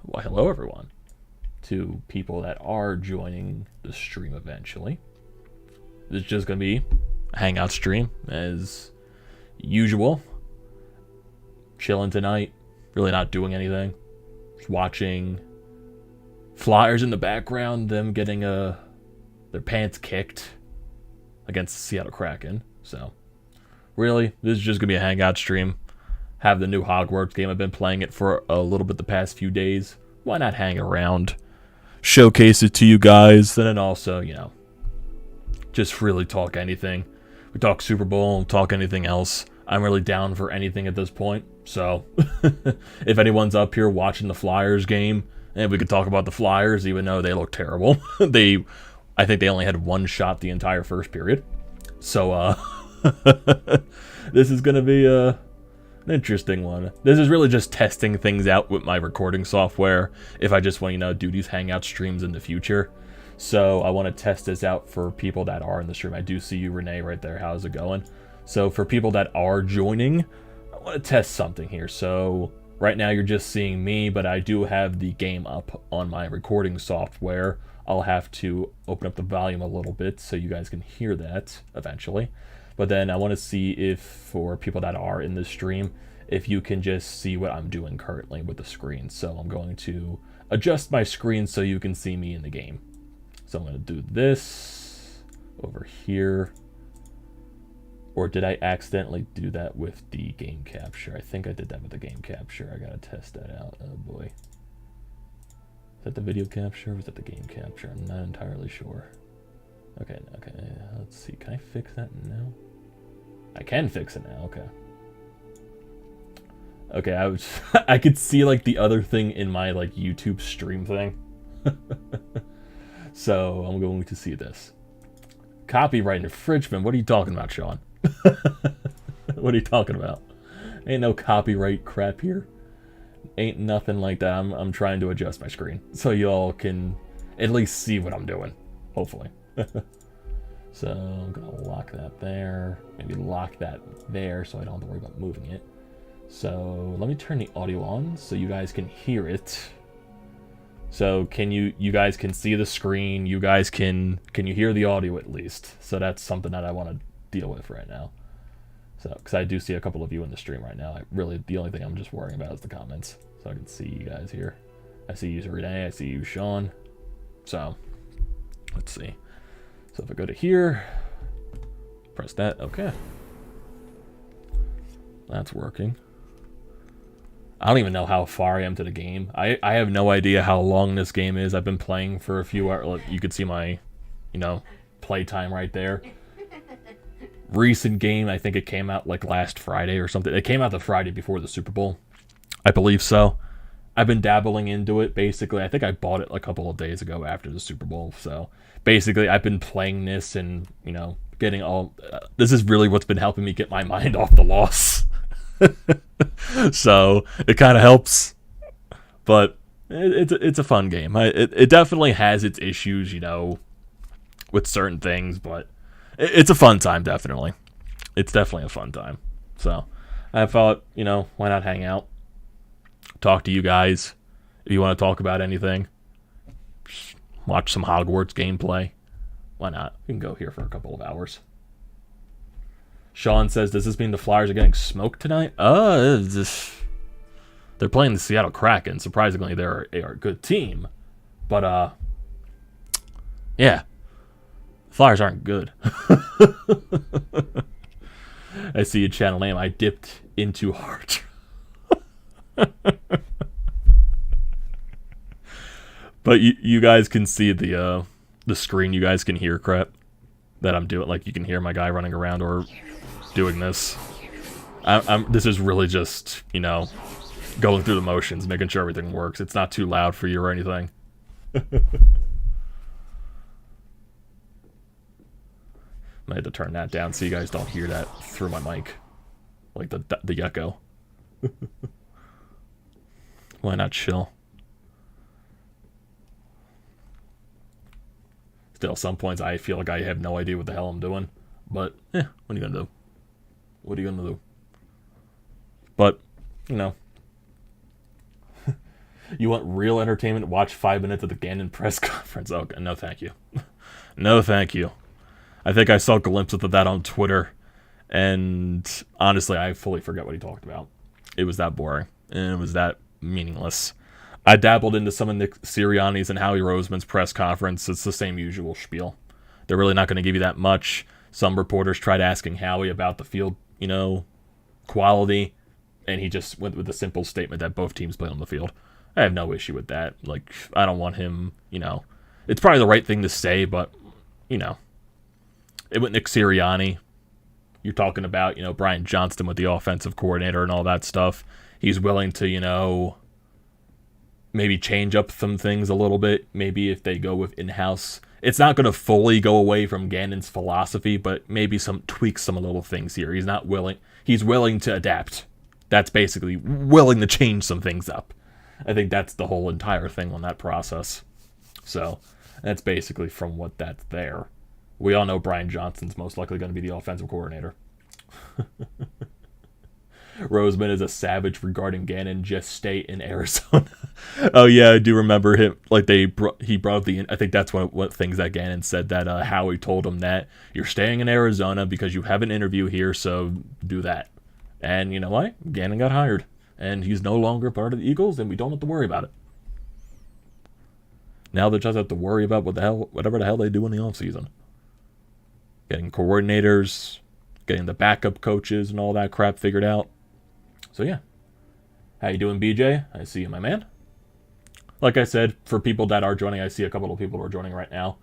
Well, hello everyone. To people that are joining the stream eventually. This is just going to be a Hangout stream as usual. Chilling tonight. Really not doing anything. Just watching Flyers in the background. Them getting their pants kicked against the Seattle Kraken. So, really, this is just going to be a Hangout stream. Have the new Hogwarts game. I've been playing it for a little bit the past few days. Why not hang around? Showcase it to you guys. And then also, you know, just really talk anything. We talk Super Bowl, talk anything else. I'm really down for anything at this point. So, if anyone's up here watching the Flyers game, and we could talk about the Flyers, even though they look terrible. I think they only had one shot the entire first period. So, this is going to be an interesting one. This is really just testing things out with my recording software if I just want to, you know, do these Hangout streams in the future. So I want to test this out for people that are in the stream. I do see you, Renee, right there. How's it going? So for people that are joining, I want to test something here. So right now you're just seeing me, but I do have the game up on my recording software. I'll have to open up the volume a little bit so you guys can hear that eventually. But then I want to see if, for people that are in the stream, if you can just see what I'm doing currently with the screen. So I'm going to adjust my screen so you can see me in the game. So I'm going to do this over here. Or did I accidentally do that with the game capture? I think I did that with the game capture. I got to test that out. Oh boy. Is that the video capture or was that the game capture? I'm not entirely sure. Okay, let's see. Can I fix that now? I can fix it now, okay. Okay, I could see like the other thing in my like YouTube stream thing. So I'm going to see this. Copyright infringement, what are you talking about, Sean? What are you talking about? Ain't no copyright crap here. Ain't nothing like that. I'm trying to adjust my screen so y'all can at least see what I'm doing, hopefully. So I'm gonna lock that there, maybe lock that there so I don't have to worry about moving it. So let me turn the audio on so you guys can hear it. So can you guys can see the screen, you guys can you hear the audio at least? So that's something that I want to deal with right now. So, because I do see a couple of you in the stream right now. The only thing I'm just worrying about is the comments. So I can see you guys here. I see you, Renee, I see you, Sean. So, let's see. So if I go to here, press that, okay. That's working. I don't even know how far I am to the game. I have no idea how long this game is. I've been playing for a few hours. You could see my, you know, playtime right there. Recent game, I think it came out like last Friday or something. It came out the Friday before the Super Bowl. I believe so. I've been dabbling into it, basically. I think I bought it a couple of days ago after the Super Bowl. So, basically, I've been playing this and, you know, getting all... this is really what's been helping me get my mind off the loss. So, it kind of helps. But, it's a fun game. It definitely has its issues, you know, with certain things, but it's a fun time, definitely. It's definitely a fun time. So, I thought, you know, why not hang out? Talk to you guys if you want to talk about anything. Just watch some Hogwarts gameplay. Why not? We can go here for a couple of hours. Sean says, does this mean the Flyers are getting smoked tonight? They're playing the Seattle Kraken. Surprisingly, they are a good team. But, yeah. Flyers aren't good. I see a channel name. I dipped into heart. But you guys can see the screen. You guys can hear crap that I'm doing. Like you can hear my guy running around or doing this. This is really just, you know, going through the motions, making sure everything works. It's not too loud for you or anything. I had to turn that down so you guys don't hear that through my mic, like the echo. Why not chill? Still, some points I feel like I have no idea what the hell I'm doing. But, what are you gonna do? What are you gonna do? But, you know, You want real entertainment? Watch 5 minutes of the Gannon press conference. Oh, no thank you. No thank you. I think I saw glimpses of that on Twitter, and honestly, I fully forget what he talked about. It was that boring, and it was that meaningless. I dabbled into some of Nick Sirianni's and Howie Roseman's press conference. It's the same usual spiel. They're really not going to give you that much. Some reporters tried asking Howie about the field, quality, and he just went with a simple statement that both teams played on the field. I have no issue with that. Like, I don't want him, it's probably the right thing to say, but, it went Nick Sirianni. You're talking about, Brian Johnston with the offensive coordinator and all that stuff. He's willing to, maybe change up some things a little bit. Maybe if they go with in-house. It's not going to fully go away from Gannon's philosophy, but maybe tweak some little things here. He's willing to adapt. That's basically willing to change some things up. I think that's the whole entire thing on that process. So that's basically from what that's there. We all know Brian Johnson's most likely going to be the offensive coordinator. Roseman is a savage regarding Gannon. Just stay in Arizona. Oh yeah, I do remember him. Like he brought up I think that's what things that Gannon said, that Howie told him that you're staying in Arizona because you have an interview here, so do that. And you know what? Gannon got hired, and he's no longer part of the Eagles, and we don't have to worry about it. Now they just have to worry about whatever the hell they do in the offseason. Getting coordinators, getting the backup coaches and all that crap figured out. So yeah. How you doing, BJ? I see you, my man. Like I said, for people that are joining, I see a couple of people who are joining right now.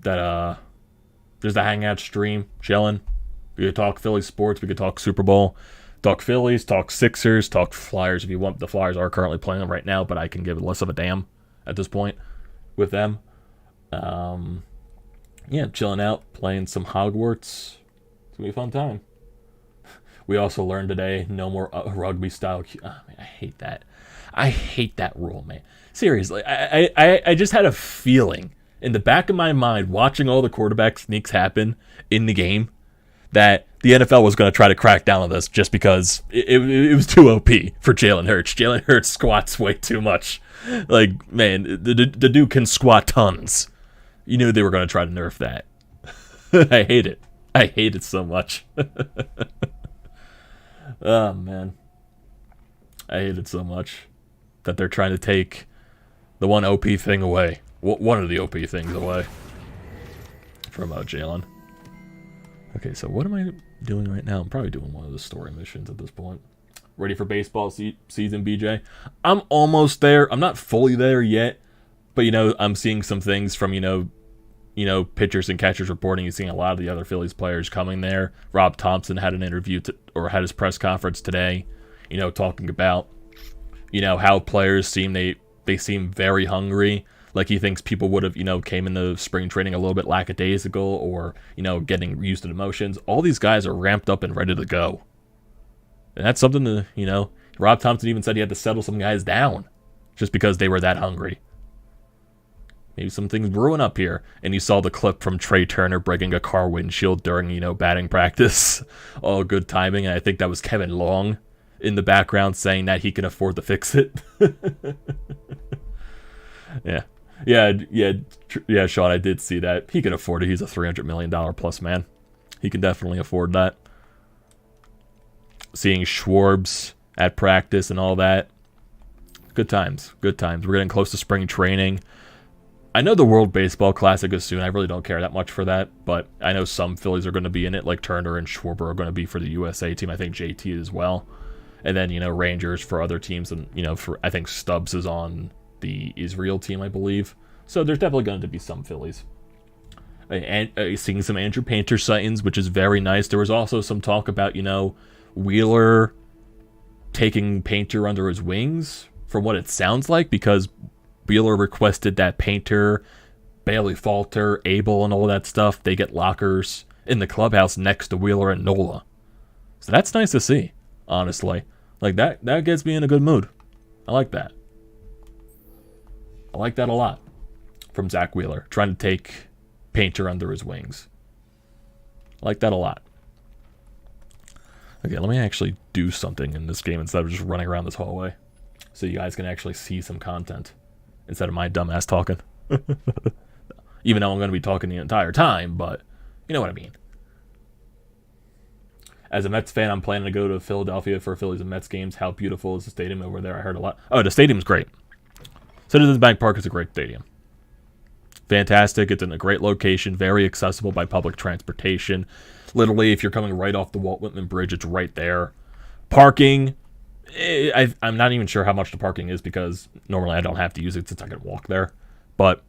There's the Hangout stream, chilling. We could talk Philly sports. We could talk Super Bowl. Talk Phillies, talk Sixers, talk Flyers if you want. The Flyers are currently playing them right now, but I can give less of a damn at this point with them. Yeah, chilling out, playing some Hogwarts. It's going to be a fun time. We also learned today, no more rugby style. Oh, man, I hate that. I hate that rule, man. Seriously, I just had a feeling in the back of my mind, watching all the quarterback sneaks happen in the game, that the NFL was going to try to crack down on this just because it was too OP for Jalen Hurts. Jalen Hurts squats way too much. Like, man, the dude can squat tons. You knew they were going to try to nerf that. I hate it. I hate it so much. Oh, man. I hate it so much that they're trying to take the one OP thing away. One of the OP things away from Jalen. Okay, so what am I doing right now? I'm probably doing one of the story missions at this point. Ready for baseball season, BJ? I'm almost there. I'm not fully there yet, but, I'm seeing some things from, pitchers and catchers reporting. You're seeing a lot of the other Phillies players coming there. Rob Thompson had an interview or had his press conference today, talking about, how players they seem very hungry. Like he thinks people would have, came into spring training a little bit lackadaisical or, getting used to the motions. All these guys are ramped up and ready to go. And that's something to, Rob Thompson even said he had to settle some guys down just because they were that hungry. Maybe some things brewing up here. And you saw the clip from Trey Turner breaking a car windshield during, batting practice. All good timing. And I think that was Kevin Long in the background saying that he can afford to fix it. Yeah, Sean, I did see that. He can afford it. He's a $300 million plus man. He can definitely afford that. Seeing Schwarbs at practice and all that. Good times. Good times. We're getting close to spring training. I know the World Baseball Classic is soon. I really don't care that much for that, but I know some Phillies are going to be in it, like Turner and Schwarber are going to be for the USA team. I think JT as well. And then, Rangers for other teams. And, I think Stubbs is on the Israel team, I believe. So there's definitely going to be some Phillies. And seeing some Andrew Painter sightings, which is very nice. There was also some talk about, Wheeler taking Painter under his wings, from what it sounds like, because Wheeler requested that Painter, Bailey Falter, Abel, and all that stuff, they get lockers in the clubhouse next to Wheeler and Nola. So that's nice to see, honestly. Like, that gets me in a good mood. I like that. I like that a lot. From Zach Wheeler, trying to take Painter under his wings. I like that a lot. Okay, let me actually do something in this game instead of just running around this hallway, so you guys can actually see some content instead of my dumbass talking. Even though I'm going to be talking the entire time, but you know what I mean. As a Mets fan, I'm planning to go to Philadelphia for Phillies and Mets games. How beautiful is the stadium over there? I heard a lot. Oh, the stadium's great. Citizens Bank Park is a great stadium. Fantastic. It's in a great location. Very accessible by public transportation. Literally, if you're coming right off the Walt Whitman Bridge, it's right there. Parking, I'm not even sure how much the parking is because normally I don't have to use it since I can walk there. But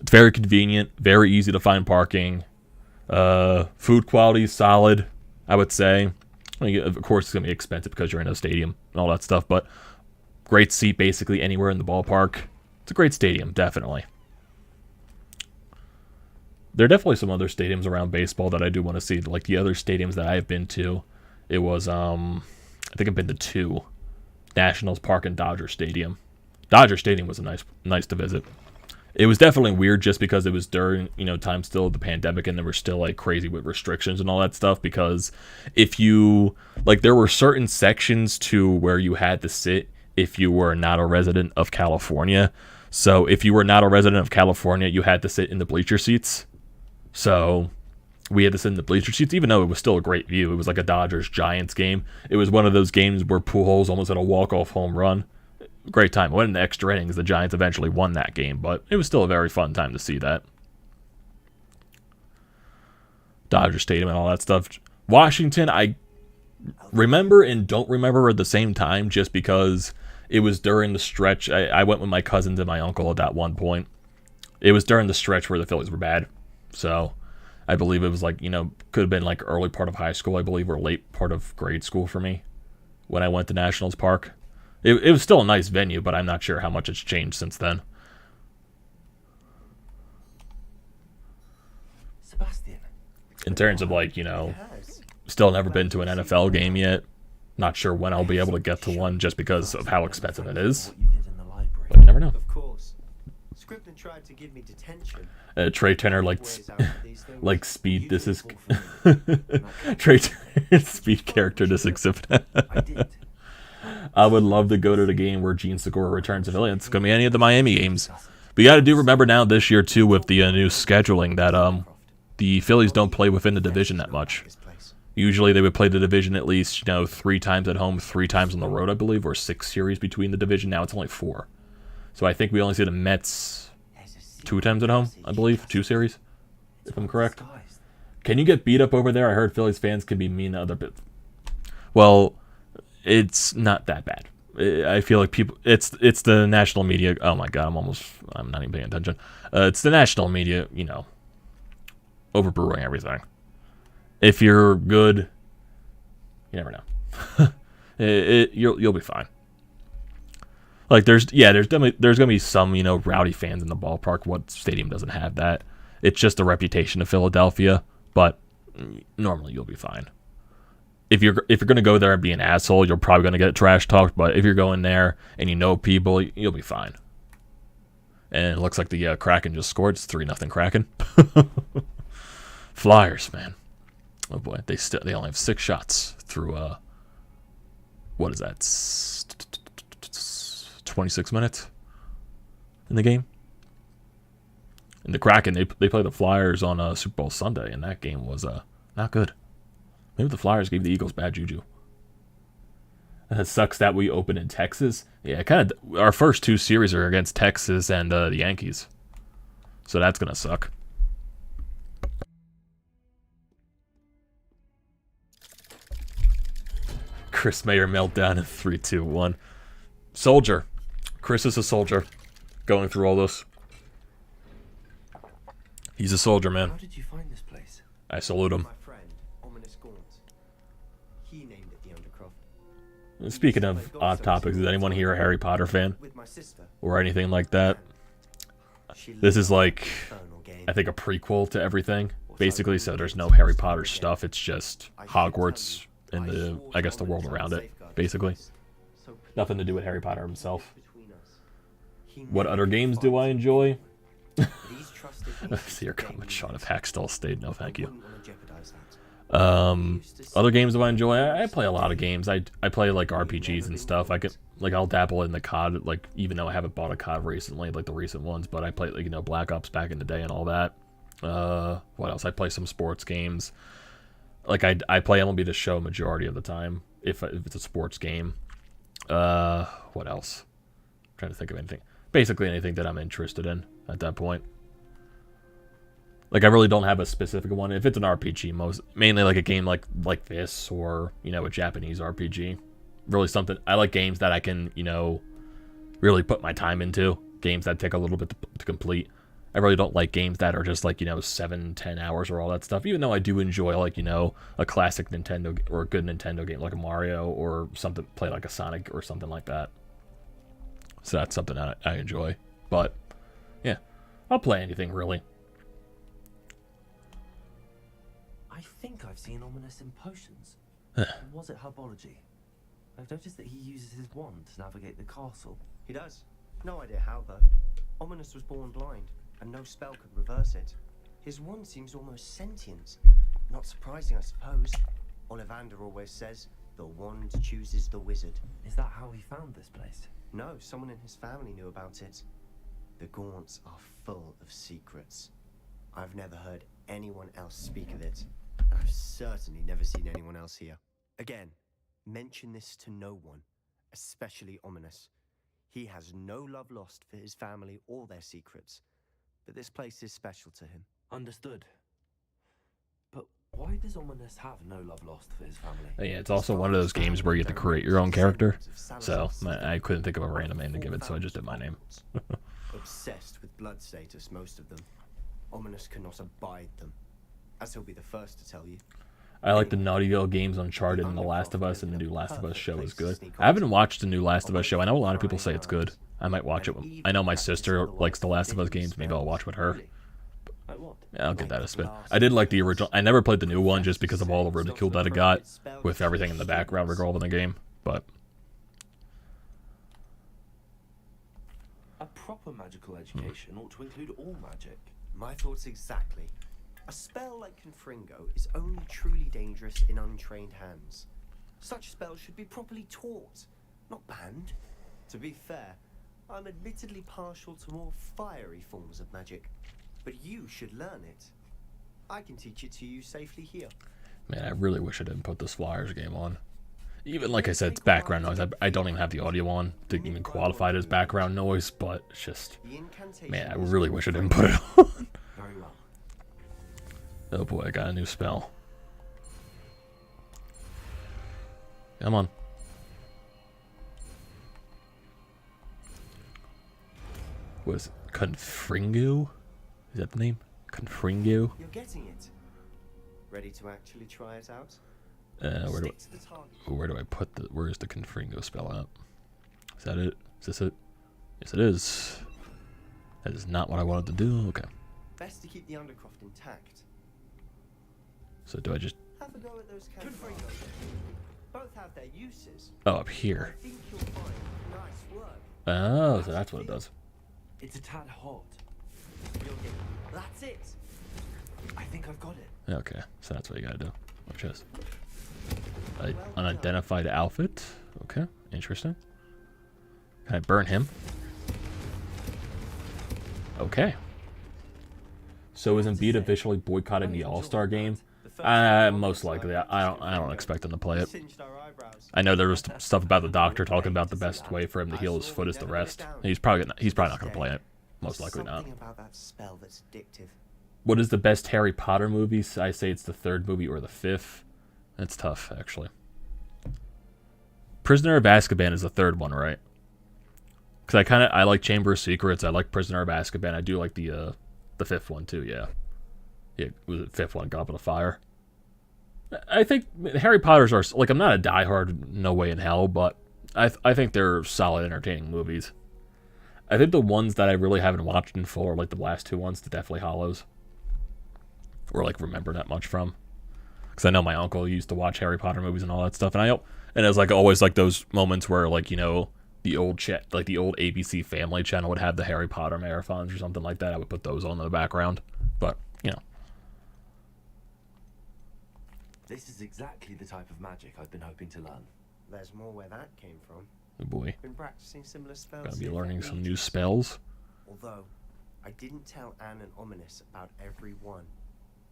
it's very convenient. Very easy to find parking. Food quality is solid, I would say. I mean, of course, it's going to be expensive because you're in a stadium and all that stuff, but great seat basically anywhere in the ballpark. It's a great stadium, definitely. There are definitely some other stadiums around baseball that I do want to see. Like the other stadiums that I've been to, it was, I think I've been to 2. Nationals Park and Dodger Stadium. Dodger Stadium was nice to visit. It was definitely weird just because it was during, time still of the pandemic and they were still like crazy with restrictions and all that stuff, because if you, there were certain sections to where you had to sit if you were not a resident of California. So if you were not a resident of California, you had to sit in the bleacher seats. So we had to sit in the bleacher seats, even though it was still a great view. It was like a Dodgers-Giants game. It was one of those games where Pujols almost had a walk-off home run. Great time. It went in the extra innings. The Giants eventually won that game, but it was still a very fun time to see that. Dodger Stadium and all that stuff. Washington, I remember and don't remember at the same time just because it was during the stretch. I went with my cousins and my uncle at that one point. It was during the stretch where the Phillies were bad. So I believe it was could have been early part of high school, I believe, or late part of grade school for me when I went to Nationals Park. It was still a nice venue, but I'm not sure how much it's changed since then. Sebastian. In terms of still never been to an NFL game yet. Not sure when I'll be able to get to one just because of how expensive it is. But you never know. Of course. Scripton tried to give me detention. Trey Turner like speed. This is Trey Turner's speed character. This exhibit. I would love to go to the game where Gene Segura returns to Philly. It's going to be any of the Miami games. But you got to remember now this year, too, with the new scheduling, that the Phillies don't play within the division that much. Usually they would play the division at least, 3 times at home, 3 times on the road, I believe, or 6 series between the division. Now it's only 4. So I think we only see the Mets 2 times at home, I believe. 2 series, if I'm correct. Can you get beat up over there? I heard Phillies fans can be mean to other bits. Well, it's not that bad. I feel like people, it's the national media. Oh my God, I'm not even paying attention. It's the national media, overbrewing everything. If you're good, you never know. You'll be fine. There's gonna be some, rowdy fans in the ballpark. What stadium doesn't have that? It's just the reputation of Philadelphia, but normally you'll be fine. If you're gonna go there and be an asshole, you're probably gonna get trash talked. But if you're going there and you know people, you'll be fine. And it looks like the Kraken just scored. It's 3-0 Kraken. Flyers, man. Oh boy, they only have 6 shots through what is that? 26 minutes in the game. And the Kraken, they play the Flyers on Super Bowl Sunday, and that game was not good. Maybe the Flyers gave the Eagles bad juju. It sucks that we open in Texas. Yeah, kind of. Our first 2 series are against Texas and the Yankees, so that's gonna suck. Chris Mayer meltdown in 3, 2, 1. Soldier. Chris is a soldier. Going through all this. He's a soldier, man. How did you find this place? I salute him. My friend, Ominous Gaunt. He named it the Undercroft. Speaking of odd topics, is anyone here a Harry Potter fan? Or anything like that? This is I think a prequel to everything. Basically, so there's no Harry Potter stuff. It's just Hogwarts and the world around it, basically. Nothing to do with Harry Potter himself. What other games do I enjoy? See your comment, Sean. If Hackstall stayed, no thank you. Other games that I enjoy, I play a lot of games. I play like RPGs and stuff. I'll dabble in the COD, like even though I haven't bought a COD recently, like the recent ones, but I played like Black Ops back in the day and all that. What else? I play some sports games. Like I play MLB The Show majority of the time if it's a sports game. What else? I'm trying to think of anything. Basically anything that I'm interested in at that point. Like I really don't have a specific one. If it's an RPG, mainly like a game like this, or a Japanese RPG. Really something. I like games that I can really put my time into. Games that take a little bit to complete. I really don't like games that are just like 7-10 hours or all that stuff. Even though I do enjoy like a classic Nintendo or a good Nintendo game like a Mario or something, play like a Sonic or something like that. So that's something that I enjoy. But yeah, I'll play anything really. I think I've seen Ominous in potions. Was it herbology? I've noticed that he uses his wand to navigate the castle. He does. No idea how, though. Ominous was born blind, and no spell could reverse it. His wand seems almost sentient. Not surprising, I suppose. Ollivander always says, the wand chooses the wizard. Is that how he found this place? No, someone in his family knew about it. The Gaunts are full of secrets. I've never heard anyone else speak of it. I've certainly never seen anyone else here. Again, mention this to no one, especially Ominous. He has no love lost for his family or their secrets, but this place is special to him. Understood. But why does Ominous have no love lost for his family? Yeah, it's also one of those games where you get to create your own character. So I couldn't think of a random name to give it, so I just did my name. Obsessed with blood status, most of them. Ominous cannot abide them, as he'll be the first to tell you. I like the Naughty Dog games, Uncharted, and The Last of Us, and the new Last of Us show is good. I haven't watched the new Last of Us show. I know a lot of people say it's good. I might watch it. I know my sister likes the Last of Us games. Maybe I'll watch with her. Yeah, I'll give that a spin. I did like the original. I never played the new one just because of all the ridicule that it got with everything in the background revolving the game. But a proper magical education ought to include all magic. My thoughts exactly. A spell like Confringo is only truly dangerous in untrained hands. Such spells should be properly taught, not banned. To be fair, I'm admittedly partial to more fiery forms of magic, but you should learn it. I can teach it to you safely here. Man, I really wish I didn't put this Flyers game on. Even like I said, it's background noise. I don't even have the audio on to even qualify it as background noise, but it's just, man, I really wish I didn't put it on. Very well. Oh boy, I got a new spell. Come on. What is it? Confringo? Is that the name? Confringo? You're getting it. Ready to actually try it out? Where do I put the? Where is the Confringo spell out? Is that it? Is this it? Yes, it is. That is not what I wanted to do. Okay. Best to keep the Undercroft intact. So do I just? Have a go at those Confringos. Both have their uses. Oh, up here. I think you'll find nice work. Oh, so that's what it does. It's a tad hot. That's it. I think I've got it. Okay, so that's what you gotta do. Watch this. Unidentified outfit. Okay, interesting. Can I burn him? Okay. So is Embiid officially boycotting the All-Star game? Most likely. I don't expect him to play it. I know there was stuff about the doctor talking about the best way for him to heal his foot is the rest. He's probably not going to play it. Most likely not. What is the best Harry Potter movie? I say it's the third movie or the fifth. That's tough, actually. Prisoner of Azkaban is the third one, right? Because I like Chamber of Secrets. I like Prisoner of Azkaban. I do like the fifth one too. Yeah, was it fifth one? Goblet of Fire. I think Harry Potter's are like, I'm not a diehard, no way in hell, but I think they're solid, entertaining movies. I think the ones that I really haven't watched in full are like the last two ones, the Deathly Hallows, or like remember that much from. Because I know my uncle used to watch Harry Potter movies and all that stuff, and it was like always like those moments where like the old the old ABC Family channel would have the Harry Potter marathons or something like that. I would put those on in the background, but This is exactly the type of magic I've been hoping to learn. There's more where that came from. Oh boy. Been practicing similar spells. Gotta be here for learning some new ages. spells. Although, I didn't tell Anne and Ominous about every one.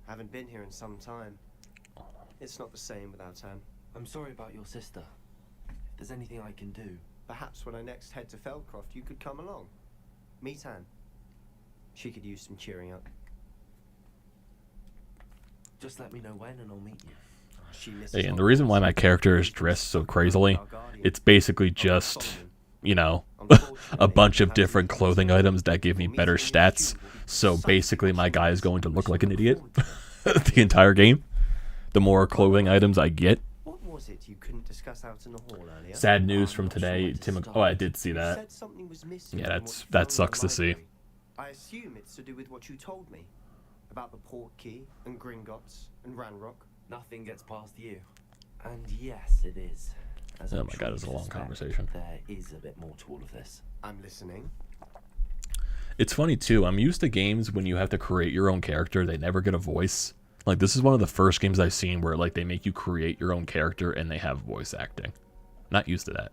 Haven't been here in some time. It's not the same without Anne. I'm sorry about your sister. If there's anything I can do. Perhaps when I next head to Feldcroft, you could come along. Meet Anne. She could use some cheering up. Just let me know when and I'll meet you. She misses And the reason why my character is dressed so crazily, it's basically just, you know, a bunch of different clothing items that give me better stats. So basically my guy is going to look like an idiot the entire game. The more clothing items I get. What was it you couldn't discuss out in the hall earlier? Sad news from today. Oh, I did see You that. said something was missing Yeah, from what you that found in sucks the to see. library. I assume it's to do with what you told me about the port key and Gringotts and Ranrock. Nothing gets past you. And yes, it is. As Oh I'm my sure god, you it's a long suspect, conversation. There is a bit more to all of this. I'm listening. It's funny too. I'm used to games when you have to create your own character. They never get a voice. Like this is one of the first games I've seen where like they make you create your own character and they have voice acting. Not used to that.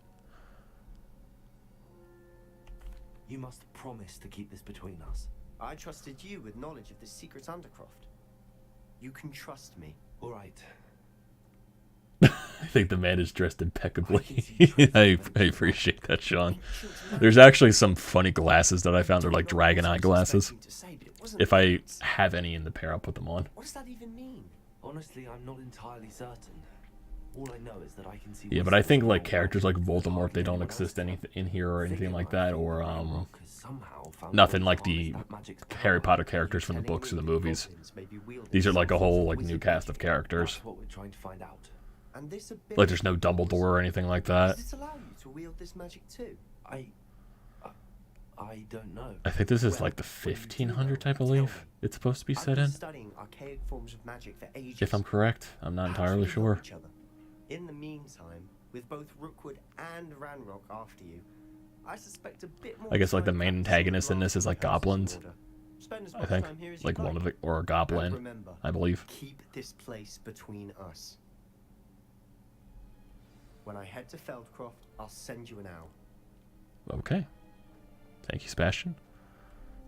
You must promise to keep this between us. I trusted you with knowledge of the secret Undercroft. You can trust me. All right. I think the man is dressed impeccably. I appreciate that, Sean. There's actually some funny glasses that I found are like dragon eye glasses. If I have any in the pair, I'll put them on. What does that even mean? Honestly, I'm not entirely certain. All I know is that I can see. Yeah, but I think like characters like Voldemort, they don't exist in here or anything like that, or nothing like the Harry Potter characters from the books or the movies. These are like a whole like new cast of characters. That's what we're trying to find out. And this Like there's no Dumbledore or anything like that. Does it allow you to wield this magic too? I don't know. I think this is like the 1500s, I believe. It's supposed to be set in. Studying archaic forms of magic for ages. If I'm correct, I'm not entirely sure. In the meantime, with both Rookwood and Ranrock after you, I suspect a bit more. I guess like the main antagonist in this is like goblins. Spend as I much think time here as like you'd one of like. it or a And goblin, remember, I believe. keep this place between us. When I head to Feldcroft, I'll send you an owl. Okay. Thank you, Sebastian.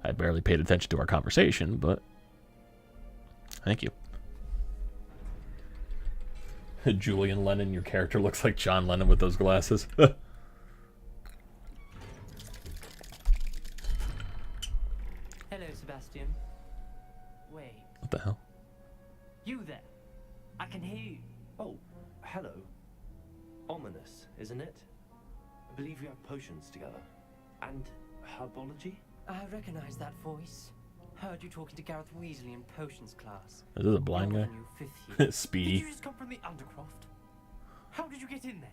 I barely paid attention to our conversation, but thank you. Julian Lennon, your character looks like John Lennon with those glasses. Hello, Sebastian. Wait. What the hell? You there? I can hear you. Oh, hello. Ominous, isn't it? I believe you have potions together. And herbology? I recognize that voice. Heard you talking to Gareth Weasley in potions class. Is this a blind You're guy? the new fifth year. Speedy. Did you just come from the Undercroft? How did you get in there?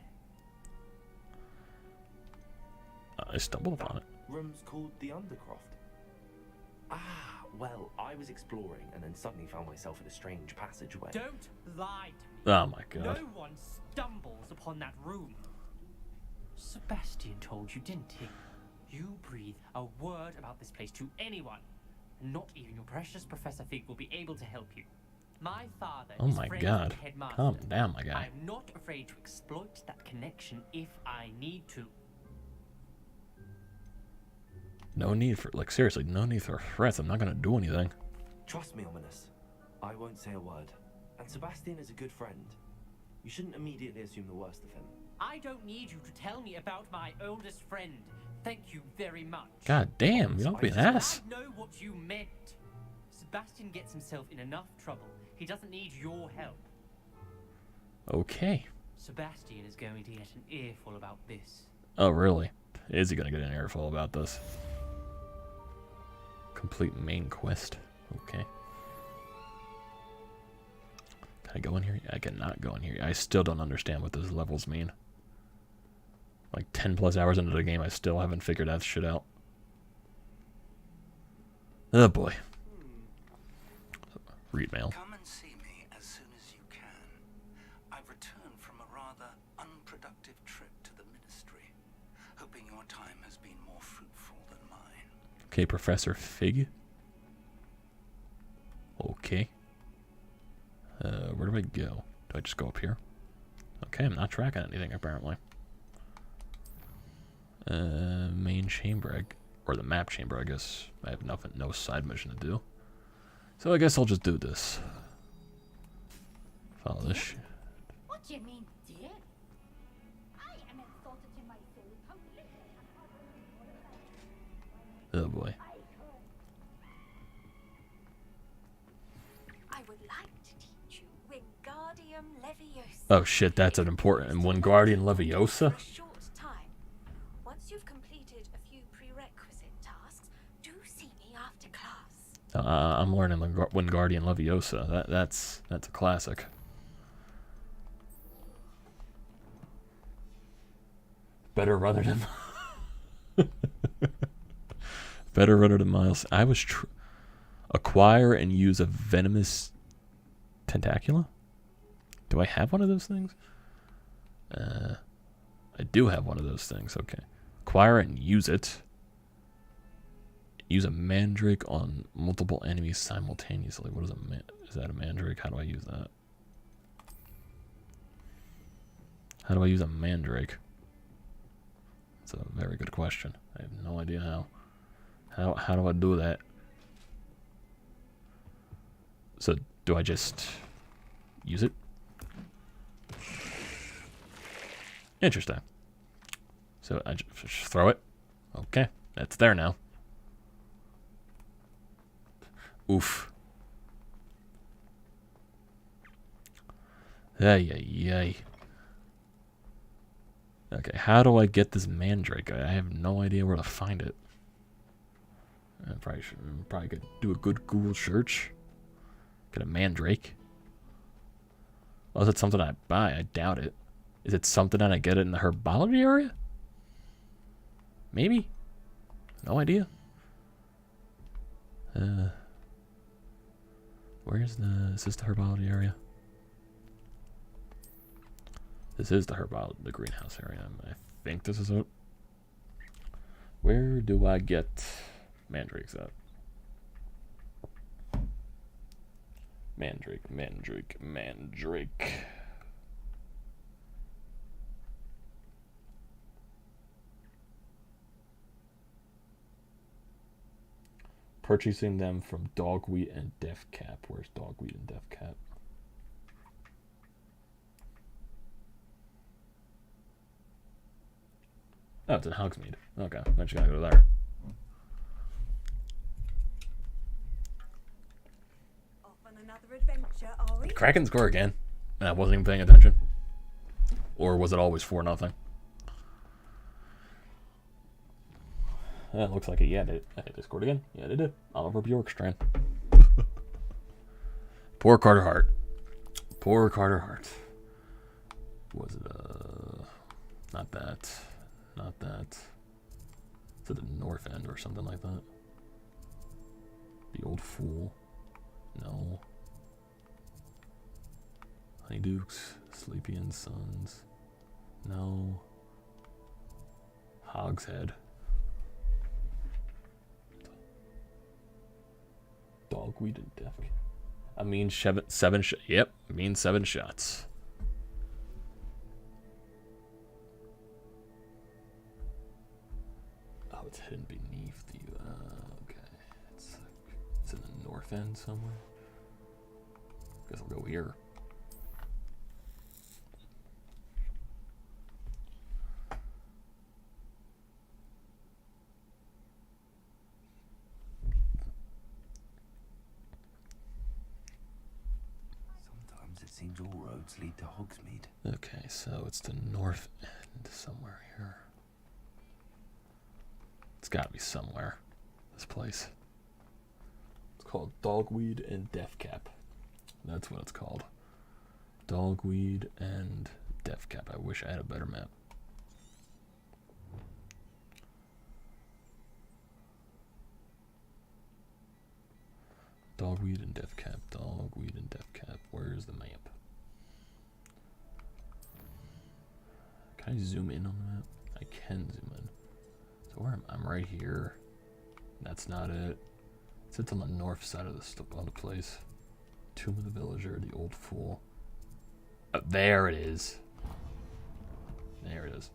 I stumbled upon it. Room's called the Undercroft. Ah, well, I was exploring and then suddenly found myself in a strange passageway. Don't lie to me. Oh my god. No one stumbles upon that room. Sebastian told you, didn't he? You breathe a word about this place to anyone. Not even your precious Professor Fig will be able to help you. My father Oh is my friends god. with the headmaster. Calm down, my guy. I'm not afraid to exploit that connection if I need to. No need for, like, seriously, no need for threats. I'm not gonna do anything. Trust me, Ominous. I won't say a word. And Sebastian is a good friend. You shouldn't immediately assume the worst of him. I don't need you to tell me about my oldest friend. Thank you very much. God damn, you don't be an ass. I know what you meant. Sebastian gets himself in enough trouble. He doesn't need your help. Okay. Sebastian is going to get an earful about this. Oh, really? Is he gonna get an earful about this? Complete main quest. Okay. Can I go in here? I cannot go in here. I still don't understand what those levels mean. Like 10 plus hours into the game, I still haven't figured that shit out. Oh boy. Read mail. Come and see me as soon as you can. I've returned from a rather unproductive trip to the Ministry, hoping your time has been more fruitful than mine. Okay, Professor Fig. Okay. Where do I go? I just go up here? Okay, I'm not tracking anything apparently. Main chamber, or the map chamber, I guess. I have nothing, no side mission to do. So I guess I'll just do this. Follow this shit. What do you mean, dear? I am insulted to my soul completely. Oh boy. I would like to teach you Wingardium Leviosa. Oh shit, that's an important. And Wingardium Leviosa? For a short time. Once you've completed a few prerequisite tasks, do see me after class. I'm learning Wingardium Leviosa. That's a classic. Better runner than better runner than Miles. I was acquire and use a venomous tentacula. Do I have one of those things? I do have one of those things. Okay, acquire and use it. Use a mandrake on multiple enemies simultaneously. What is is that a mandrake? How do I use that? How do I use a mandrake? That's a very good question. I have no idea how. How do I do that? So do I just use it? Interesting. So I just throw it. Okay, that's there now. Oof. Ay, ay, ay. Okay, how do I get this mandrake? I have no idea where to find it. I probably could do a good Google search. Get a mandrake. Oh, is it something I buy? I doubt it. Is it something that I get in the herbology area? Maybe. No idea. Where's is this the herbology area? This is the the greenhouse area. I think this is it. Where do I get mandrakes at? Mandrake, mandrake, mandrake. Purchasing them from Dogweed and Deathcap. Where's Dogweed and Deathcap? Oh, it's in Hogsmeade. Okay, then you gotta go there. Off on another adventure, are we? Kraken score again. And I wasn't even paying attention. Or was it always 4-0? It looks like it. Yeah, they scored again. Yeah, they did. Oliver Bjorkstrand. Poor Carter Hart. Poor Carter Hart. Was it not that. Not that. To the north end or something like that. The Old Fool. No. Honeydukes. Sleepy and Sons. No. Hogshead. Dogweed and Death. I mean, seven yep, I mean 7 shots. Oh, it's hidden beneath the. Okay, it's in the north end somewhere. Guess I'll go here. It seems all roads lead to Hogsmeade. Okay, so it's the north end somewhere here. It's gotta be somewhere. This place. It's called Dogweed and Deathcap. That's what it's called. Dogweed and Deathcap. I wish I had a better map. Dogweed and Deathcap. Dogweed and Deathcap. Where's the map? Can I zoom in on the map? I can zoom in. So where I'm right here. That's not it. It sits on the north side of the place. Tomb of the Villager, the Old Fool. Oh, there it is. There it is.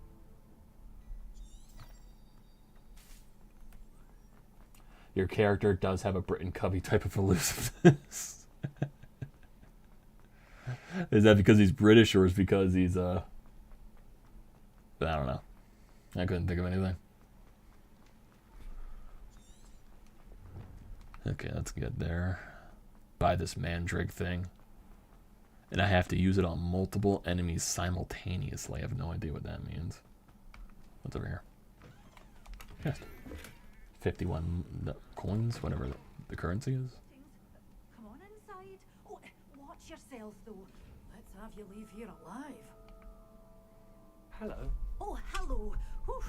Your character does have a Brit and Cubby type of elusiveness. Is that because he's British or is it because he's I don't know. I couldn't think of anything. Okay, let's get there. Buy this mandrake thing. And I have to use it on multiple enemies simultaneously. I have no idea what that means. What's over here? Chest. 51 coins, whatever the currency is. Come on inside. Oh, watch yourself though. Let's have you leave here alive. Hello. Oh, hello. Whew.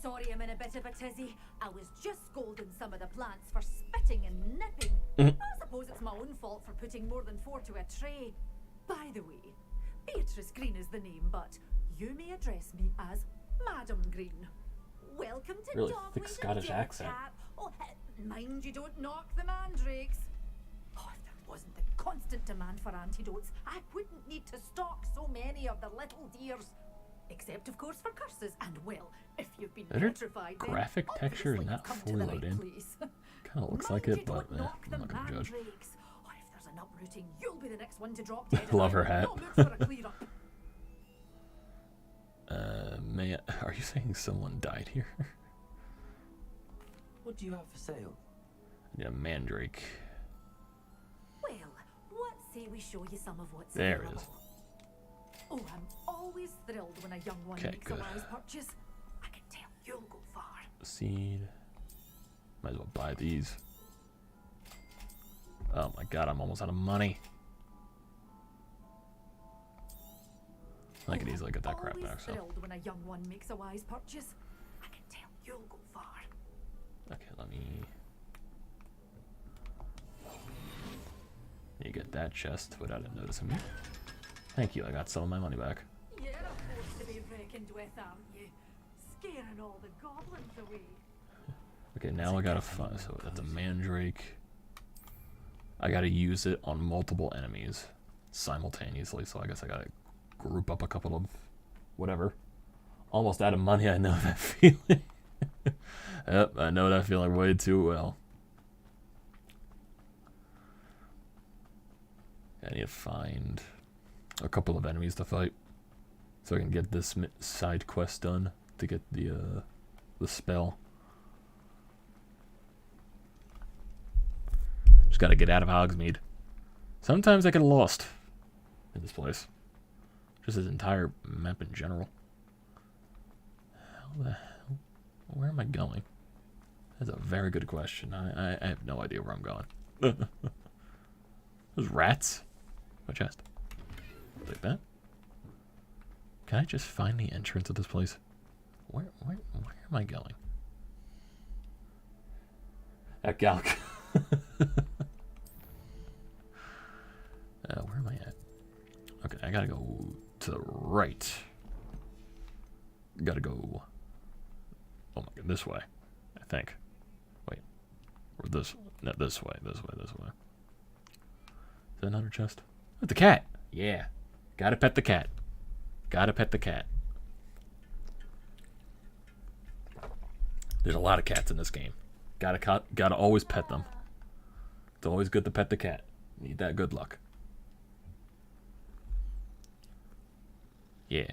Sorry I'm in a bit of a tizzy. I was just scolding some of the plants for spitting and nipping. I suppose it's my own fault for putting more than 4 to a tray. By the way, Beatrice Green is the name, but you may address me as Madam Green. Welcome to Really Dogweed thick and Scottish Dead accent. Cat. Oh, mind you don't knock the mandrakes. Oh, if there wasn't the constant demand for antidotes, I wouldn't need to stock so many of the little dears. Except, of course, for curses. And, well, if you've been Is there petrified, then graphic texture obviously not you've come fully to the right loaded? place. Kind of looks Mind like you it, but don't knock the I'm not gonna judge. mandrakes. Or if there's an uprooting, you'll be the next one to drop dead. Love and her I will hat. not look for a clear up. Man, are you saying someone died here? What do you have for sale? Yeah, mandrake. Well, what say we show you some of what's There it available? is. Oh, I'm always thrilled when a young one Okay, makes good. a wise purchase. I can tell you'll go far. Seed. Might as well buy these. Oh my god, I'm almost out of money. I could easily get that crap Always back, so. thrilled when a young one makes a wise purchase. I can tell you'll go far. Okay, let me... You get that chest without it noticing me. Thank you, I got some of my money back. You're a force to be reckoned with, aren't you? Scaring all the goblins away. Okay, now I gotta find... So that's a mandrake. I gotta use it on multiple enemies simultaneously, so I guess I gotta group up a couple of... whatever. Almost out of money, I know that feeling. Yep, I know that feeling way too well. I need to find a couple of enemies to fight so I can get this side quest done to get the spell. Just gotta get out of Hogsmeade. Sometimes I get lost in this place. Just this entire map in general. How the hell? Where am I going? That's a very good question. I have no idea where I'm going. Those rats? My chest. Like that? Can I just find the entrance of this place? Where am I going? At Galk. Where am I at? Okay, I gotta go to the right. Gotta go. Oh my god, this way. I think. Wait. Or this. No, this way. This way. This way. Is that another chest? Oh, the cat. Yeah. Gotta pet the cat. Gotta pet the cat. There's a lot of cats in this game. Gotta always pet them. It's always good to pet the cat. Need that good luck. Yeah.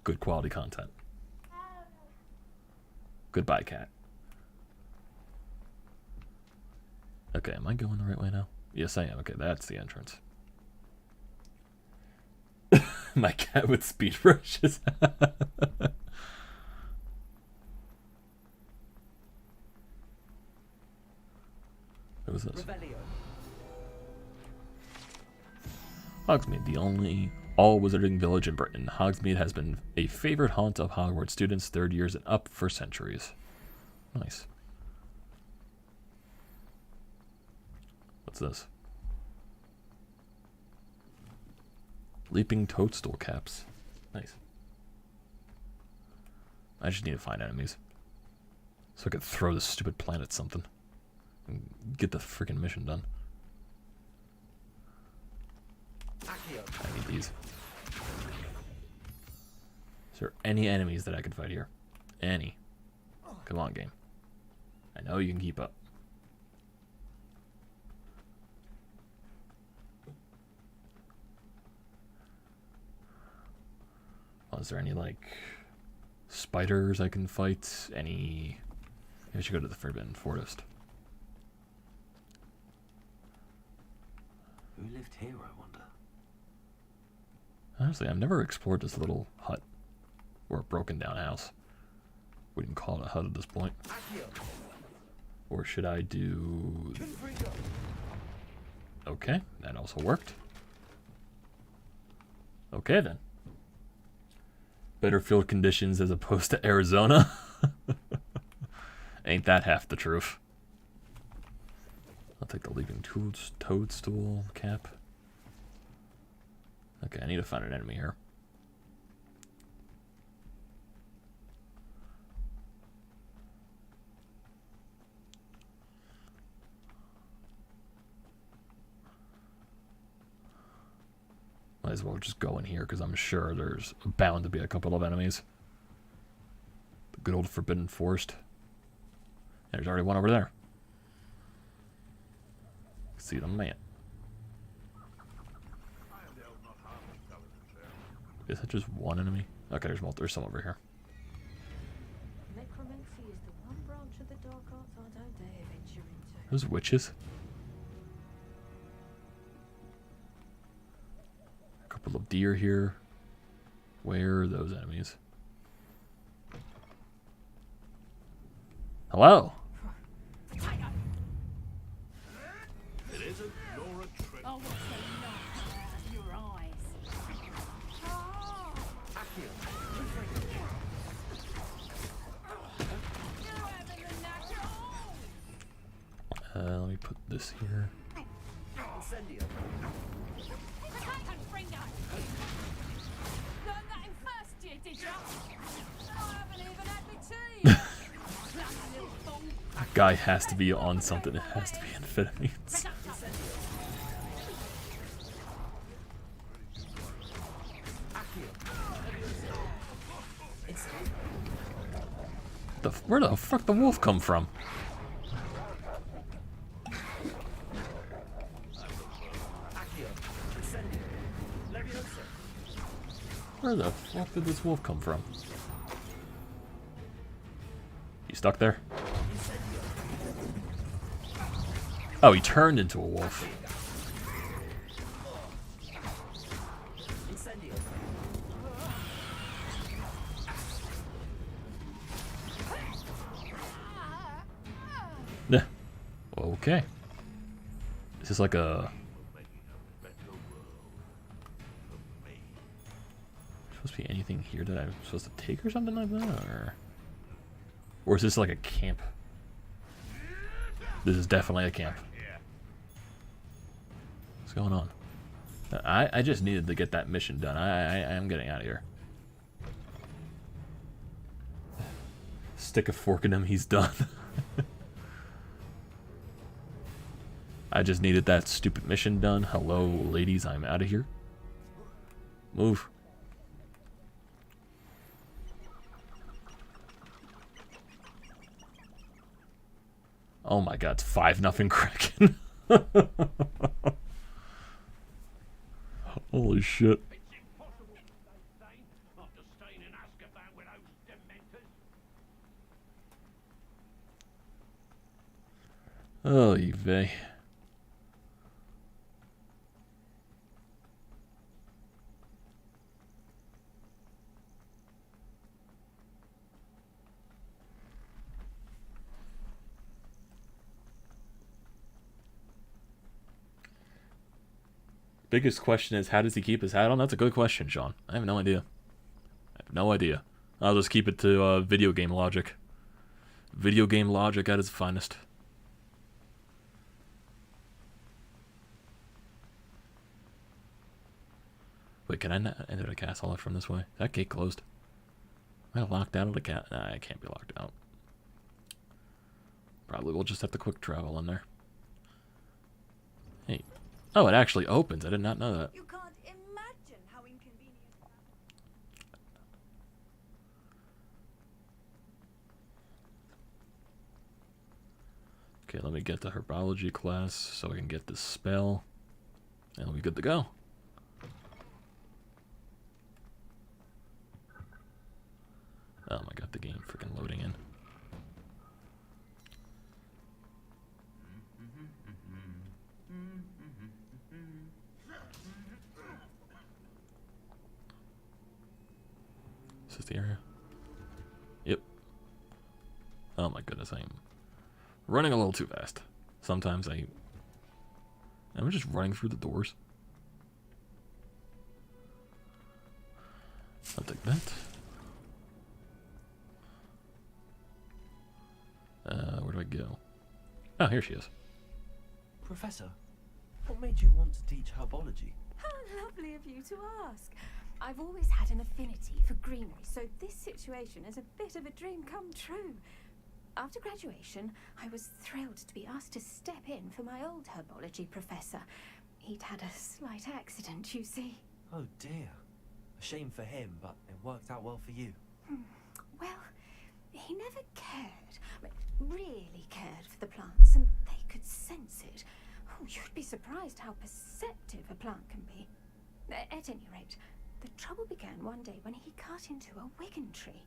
Good quality content. Goodbye, cat. Okay, am I going the right way now? Yes, I am. Okay, that's the entrance. My cat with speed brushes. What was this? Hogsmeade, the only all-wizarding village in Britain. Hogsmeade has been a favorite haunt of Hogwarts students, third years and up, for centuries. Nice. What's this? Leaping toadstool caps. Nice. I just need to find enemies. So I could throw this stupid plant at something. And get the freaking mission done. I need these. Is there any enemies that I can fight here? Any? Come on, game. I know you can keep up. Well, is there any, like, spiders I can fight? Any... I should go to the Forbidden Forest. Who lived here, I wonder? Honestly, I've never explored this little hut. Or a broken down house. Wouldn't call it a hut at this point. Or should I do... Okay, that also worked. Okay then. Better field conditions as opposed to Arizona. Ain't that half the truth. I'll take the leaping toadstool cap. Okay, I need to find an enemy here. Might as well just go in here because I'm sure there's bound to be a couple of enemies. The good old Forbidden Forest. There's already one over there. See the man. Is that just one enemy? Okay, there's some over here. Necromancy is the one branch of the dark arts I don't dare venture into. Those witches. A couple of deer here. Where are those enemies? Hello. Oh, what's so nice? Your eyes. Let me put this here. Guy has to be on something. It has to be amphetamines. Where the fuck the wolf come from? Where the fuck did this wolf come from? You stuck there? Oh, he turned into a wolf. Yeah. Okay. Is this like a... supposed to be anything here that I'm supposed to take or something like that? Or is this like a camp? This is definitely a camp. What's going on? I just needed to get that mission done. I am getting out of here. Stick a fork in him, he's done. I just needed that stupid mission done. Hello, ladies, I'm out of here. Move. Oh my god, it's 5-0 Kraken. Holy shit. Oh, vey. Biggest question is, how does he keep his hat on? That's a good question, Sean. I have no idea. I have no idea. I'll just keep it to video game logic. Video game logic at its finest. Wait, can I not enter the castle from this way? Is that gate closed? Am I locked out of the cat? Nah, I can't be locked out. Probably we'll just have to quick travel in there. Hey. Oh, it actually opens. I did not know that. You can't imagine how inconvenient. Okay, let me get the herbology class so I can get this spell. And we'll be good to go. Oh my god, the game freaking loading in. Is this the area? Yep. Oh my goodness, I'm running a little too fast. Sometimes I'm just running through the doors. I'll take that. Where do I go? Oh, here she is. Professor, what made you want to teach herbology? How lovely of you to ask. I've always had an affinity for greenery, so this situation is a bit of a dream come true. After graduation, I was thrilled to be asked to step in for my old herbology professor. He'd had a slight accident, you see. Oh dear. A shame for him, but it worked out well for you. Well, he never cared, really cared for the plants, and they could sense it. Oh, you'd be surprised how perceptive a plant can be. At any rate, the trouble began one day when he cut into a wigan tree.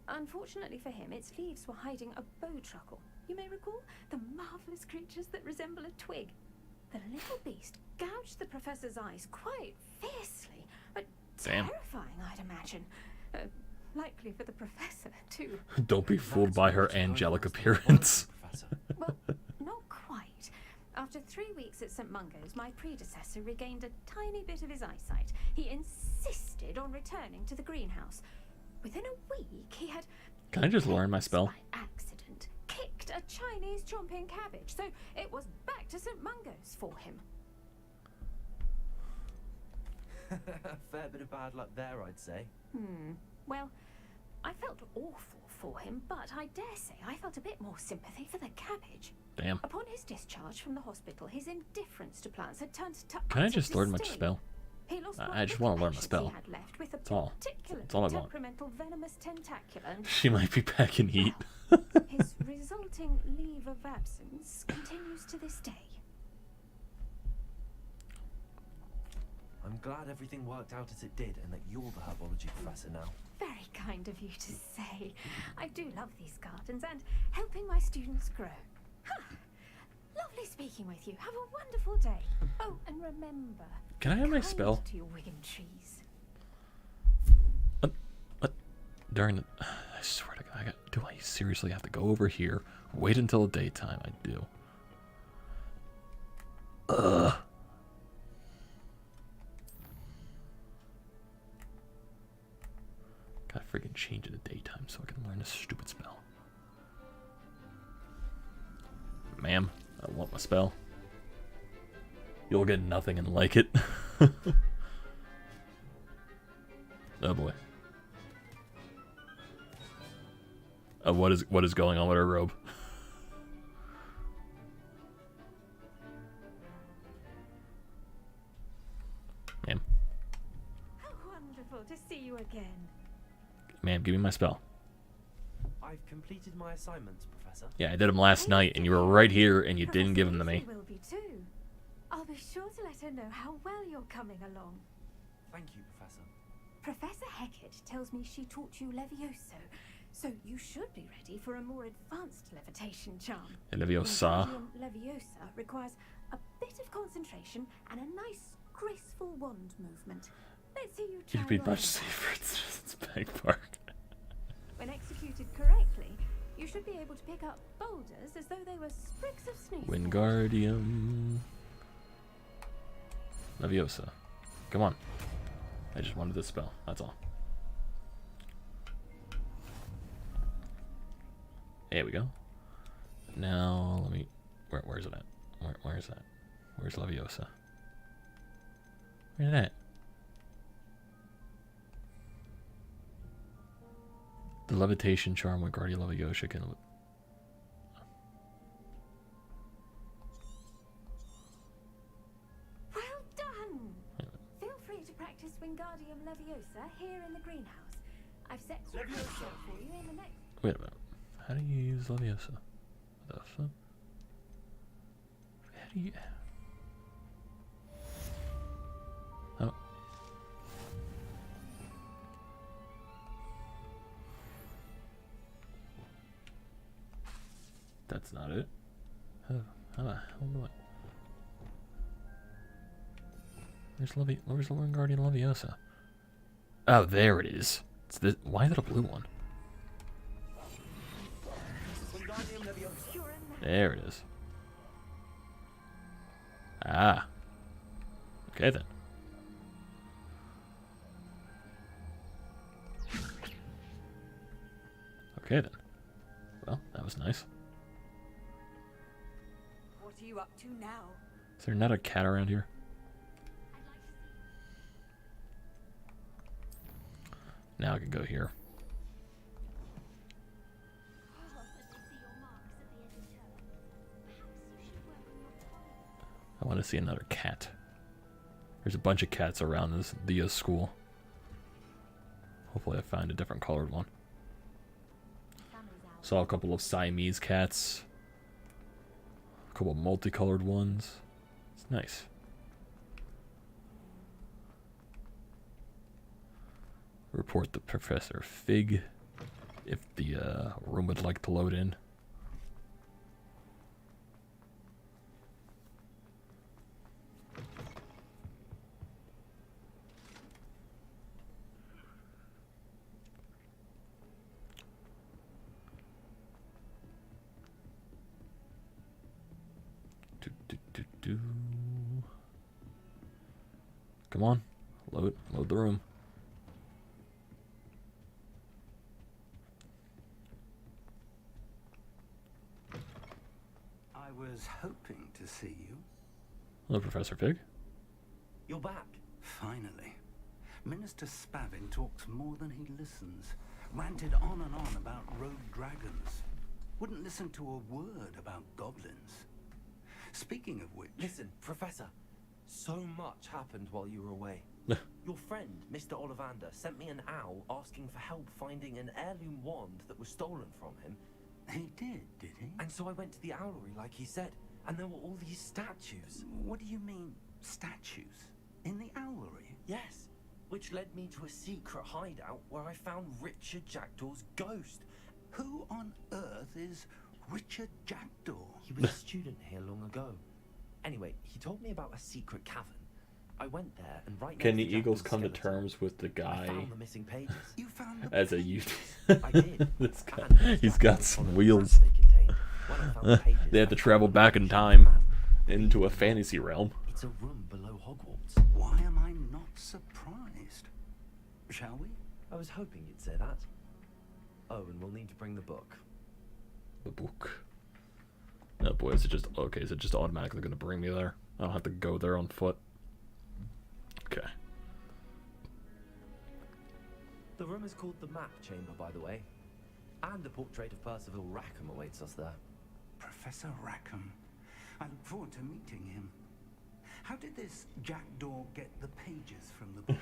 Unfortunately for him, its leaves were hiding a bowtruckle. You may recall the marvelous creatures that resemble a twig. The little beast gouged the professor's eyes quite fiercely, but terrifying, I'd imagine. Likely for the professor, too. Don't be fooled by her angelic appearance. Well, not quite. After 3 weeks at St. Mungo's, my predecessor regained a tiny bit of his eyesight. He insisted on returning to the greenhouse. Within a week, he had... Can I just learn my spell? By accident, kicked a Chinese chomping cabbage, so it was back to St. Mungo's for him. Fair bit of bad luck there, I'd say. Well, I felt awful for him, but I dare say I felt a bit more sympathy for the cabbage. Damn. Upon his discharge from the hospital, his indifference to plants had turned to Can I utter just learn my disdain. spell? He lost I what just little want to learn my patience spell. he had left with a That's all. particularly That's all I want. temperamental venomous tentacula, and She might be back in heat. his resulting leave of absence continues to this day. I'm glad everything worked out as it did and that you're the herbology professor now. Very kind of you to say. I do love these gardens and helping my students grow. Lovely speaking with you. Have a wonderful day. Oh, and remember, Can I have my kind spell? to your wigan trees. What? During the... I swear to God, do I seriously have to go over here? Wait until the daytime? I do. Ugh. Gotta freaking change it to daytime so I can learn this stupid spell. Ma'am, I want my spell. You'll get nothing and like it. Oh boy. What is going on with her robe? Ma'am. How wonderful to see you again. Ma'am, give me my spell. I've completed my assignments, Professor. Yeah, I did them last night, and you were right here, and you didn't give them to me. Will be too. I'll be sure to let her know how well you're coming along. Thank you, Professor. Professor Heckett tells me she taught you Levioso, so you should be ready for a more advanced levitation charm. Leviosa. Wingardium Leviosa requires a bit of concentration and a nice, graceful wand movement. Let's see you try You'd be one. much safer at Spag Park. When executed correctly, you should be able to pick up boulders as though they were sprigs of sneeze. Wingardium Leviosa. Come on. I just wanted this spell. That's all. There we go. Now let me. Where's it at? Where's that? Where's Leviosa? Where's that? The levitation charm with Wingardium Leviosa can. Well done! Feel free to practice Wingardium Leviosa here in the greenhouse. I've set Leviosa for you in the next. Wait a minute. How do you use Leviosa? What the fuck? he... Oh. That's not it. How the hell do I... Where's the Lord Guardian Leviosa? Oh, there it is. It's this. Why is it a blue one? There it is. Ah. Okay then. Okay then. Well, that was nice. What are you up to now? Is there not a cat around here? Now I can go here. I want to see another cat. There's a bunch of cats around the school. Hopefully I find a different colored one. Saw a couple of Siamese cats. A couple of multicolored ones. It's nice. Report to Professor Fig if the room would like to load in. Come on, load the room. I was hoping to see you. Hello, Professor Fig. You're back. Finally. Minister Spavin talks more than he listens. Ranted on and on about rogue dragons. Wouldn't listen to a word about goblins. Speaking of which... Listen, Professor. So much happened while you were away. Your friend, Mr. Ollivander, sent me an owl asking for help finding an heirloom wand that was stolen from him. He did he? And so I went to the owlery like he said, and there were all these statues. What do you mean, statues? In the owlery? Yes, which led me to a secret hideout where I found Richard Jackdaw's ghost. Who on earth is Richard Jackdaw? He was a student here long ago. Anyway, he told me about a secret cavern. I went there, and right Can next the to Eagles Jackdaw's come to skeleton, terms with the I guy found the missing pages. You found the as a pages? youth? I did. This guy, And he's Jackdaw got was some one of the wheels. plans they contained. When I found the pages, They had to I travel found back the in original time map. into a fantasy realm. It's a room below Hogwarts. Why am I not surprised? Shall we? I was hoping you'd say that. Oh, and we'll need to bring the book. The book. Oh boy, is it just okay? Is it just automatically going to bring me there? I don't have to go there on foot. Okay. The room is called the Map Chamber, by the way. And a portrait of Percival Rackham awaits us there. Professor Rackham. I look forward to meeting him. How did this Jackdaw get the pages from the book?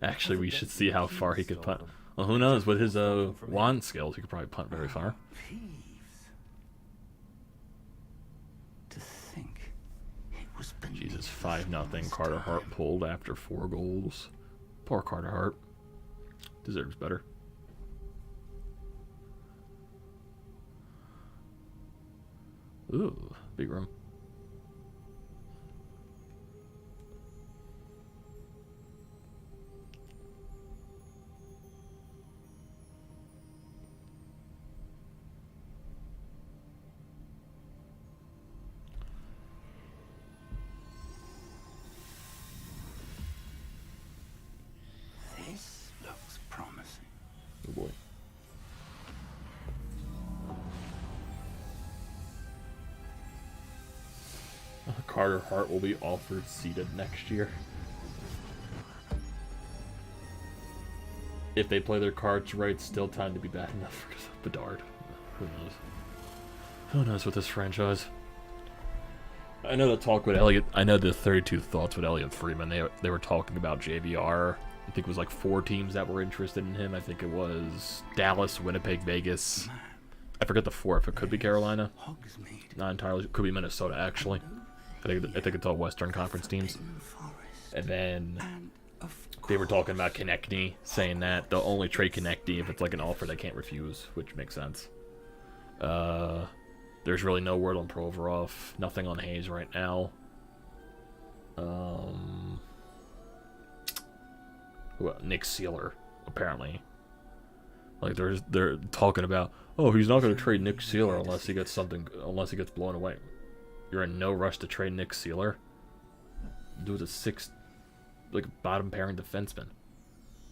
Actually, we should see how far he could punt. Well, who knows? With his wand skills, he could probably punt very far. Peeves. To think it was beneath Jesus, the 5-0. thrall's Carter Hart time. pulled after 4 goals. Poor Carter Hart. Deserves better. Ooh, big room. This looks promising. Oh boy. Carter Hart will be offered seated next year. If they play their cards right, still time to be bad enough for Bedard. Who knows? Who knows with this franchise? I know the talk with Elliot. I know the 32 Thoughts with Elliot Freeman. They were talking about JVR. I think it was like 4 teams that were interested in him. I think it was Dallas, Winnipeg, Vegas. I forget the 4th. It could be Carolina. Hogsmeade. Not entirely. It could be Minnesota, actually. I think it's all Western Conference teams. And then they were talking about Konechny, saying that they'll only trade Konechny if it's like an offer they can't refuse, which makes sense. There's really no word on Provorov, nothing on Hayes right now. Nick Sealer, apparently. Like they're talking about, oh, he's not going to trade Nick Sealer unless he gets blown away. You're in no rush to trade Nick Sealer. Do the sixth, like, bottom pairing defenseman.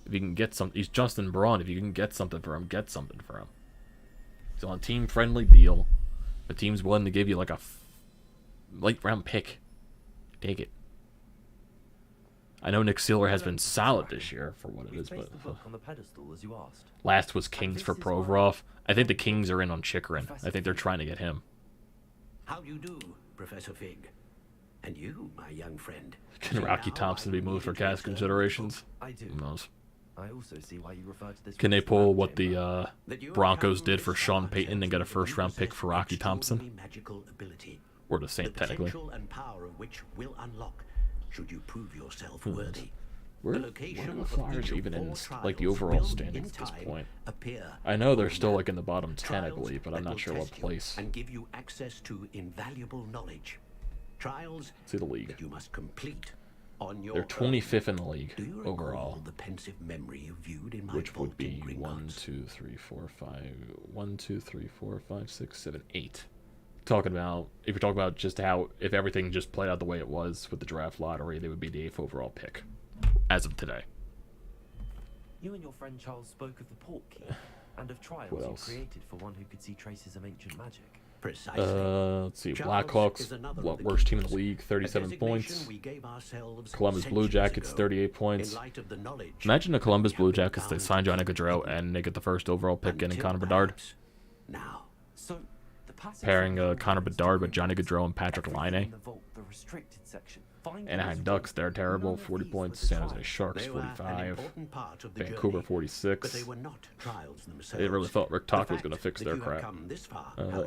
If you can get some, he's Justin Braun. If you can get something for him, get something for him. He's on a team-friendly deal. The team's willing to give you like a late-round pick. Take it. I know Nick Sealer has been solid this year for what it is, but on the pedestal, as you asked. Last was Kings for Provorov. I think the Kings are in on Chikrin. I think they're trying to get him. How do you do, Professor Fig? And you, my young friend. Can Rocky Thompson be moved for cash considerations? I do. Who knows? I also see why you refer to this. Can they pull what the Broncos did for Sean Payton and get a first-round pick for Rocky Thompson? Or the same, technically. And power of which will unlock should you prove yourself worthy. Where are the Flyers even in like the overall standings at this point? I know they're still like in the bottom 10, I believe, but I'm not sure what place. And give you access to invaluable knowledge. Trials see the league. That you must complete on your They're 25th in the league overall. The pensive memory you viewed in my which would be 1, 2, 3, 4, 5, 1, 2, 3, 4, 5, 6, 7, 8. Talking about, if you're talking about just how, if everything just played out the way it was with the draft lottery, they would be the 8th overall pick as of today. You and your friend Charles spoke of the port key and of trials you created for one who could see traces of ancient magic. Precisely. Let's see. Blackhawks, worst team in the league, 37 points. Columbus Blue Jackets, 38 points. Imagine the Columbus Blue Jackets, they sign Johnny Gaudreau and they get the first overall pick getting Connor Bedard. Now, so pairing Connor Bedard with Johnny Gaudreau and Patrick Laine. Anaheim Ducks, they're terrible, 40 points. San Jose Sharks, 45. Vancouver, 46. They really thought Rick Talk was going to fix their crap.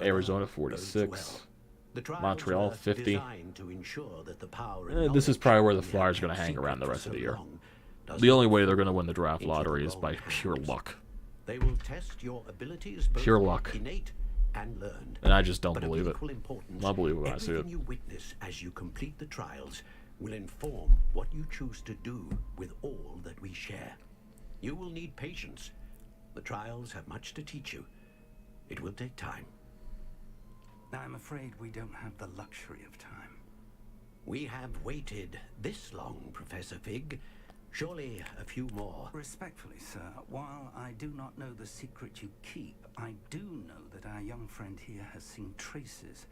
Arizona, 46. Montreal, 50. This is probably where the Flyers are going to hang around the rest of the year. The only way they're going to win the draft lottery is by pure luck. Pure luck. And I just don't believe it. I'll believe it when I see it. You witness as you complete the trials will inform what you choose to do with all that we share. You will need patience. The trials have much to teach you. It will take time. I'm afraid we don't have the luxury of time. We have waited this long, Professor Fig. Surely a few more. Respectfully, sir, while I do not know the secret you keep, I do know that our young friend here has seen traces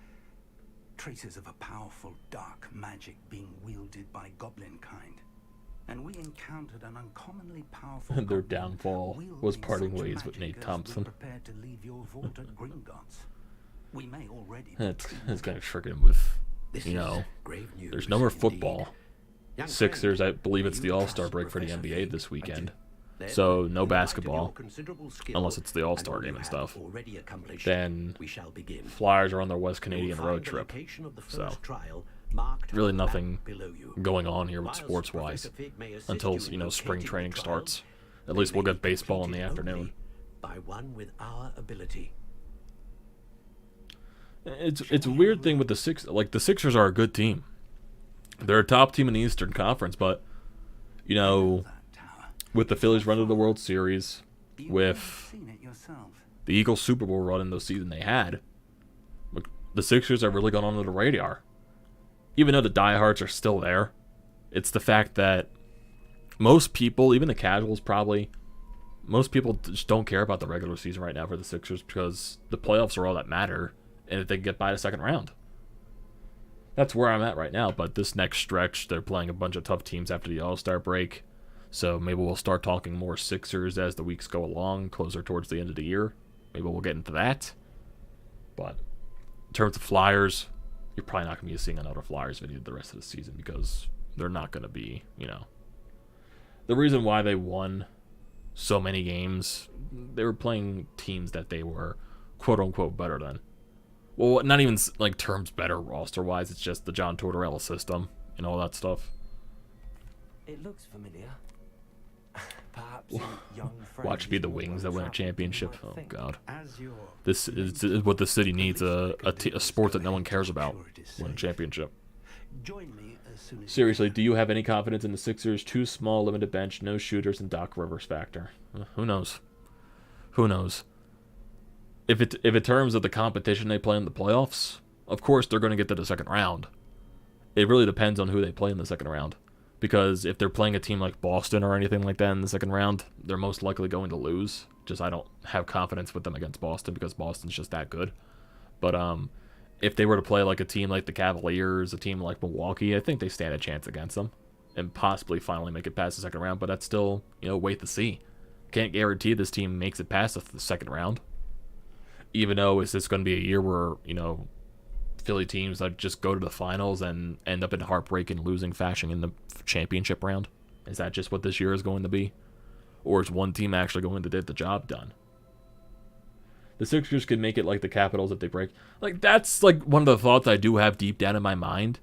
of a powerful dark magic being wielded by goblin kind. And we encountered an uncommonly powerful Their downfall was parting ways with Nate Thompson. Prepared to leave your vault at Gringotts. We may already it's kind of tricking with, you know, there's no more football. Sixers, I believe it's the All-Star break for the NBA this weekend. So, no basketball, unless it's the All-Star game and stuff. Then, Flyers are on their West Canadian road trip. So, really nothing going on here with sports-wise until, you know, spring training starts. At least we'll get baseball in the afternoon. It's a weird thing with the Sixers. Like, the Sixers are a good team. They're a top team in the Eastern Conference, but, you know, with the Phillies run to the World Series, with the Eagles Super Bowl run in the season they had, the Sixers have really gone under the radar. Even though the diehards are still there, it's the fact that most people, even the casuals probably, most people just don't care about the regular season right now for the Sixers because the playoffs are all that matter, and if they can get by the second round. That's where I'm at right now, but this next stretch, they're playing a bunch of tough teams after the All-Star break, so maybe we'll start talking more Sixers as the weeks go along, closer towards the end of the year. Maybe we'll get into that. But in terms of Flyers, you're probably not going to be seeing another Flyers video the rest of the season because they're not going to be, you know. The reason why they won so many games, they were playing teams that they were quote-unquote better than. Well, not even like terms better roster-wise. It's just the John Tortorella system and all that stuff. It looks familiar. Perhaps a young friend Watch be the is more Wings that win a well-travelled than you championship. might Oh think. God, As your this is what the city needs: a sport that no one cares about. Win a championship. join me as soon as Seriously, do you have any confidence in the Sixers? Too small, limited bench, no shooters, and Doc Rivers factor. Who knows? Who knows? If it terms of the competition they play in the playoffs, of course they're going to get to the second round. It really depends on who they play in the second round. Because if they're playing a team like Boston or anything like that in the second round, they're most likely going to lose. Just I don't have confidence with them against Boston because Boston's just that good. But if they were to play like a team like the Cavaliers, a team like Milwaukee, I think they stand a chance against them and possibly finally make it past the second round. But that's still, wait to see. Can't guarantee this team makes it past the second round. Even though it's just going to be a year where, Philly teams that just go to the finals and end up in heartbreaking losing fashion in the championship round. Is that just what this year is going to be? Or is one team actually going to get the job done? The Sixers could make it like the Capitals if they break. Like, that's like one of the thoughts I do have deep down in my mind.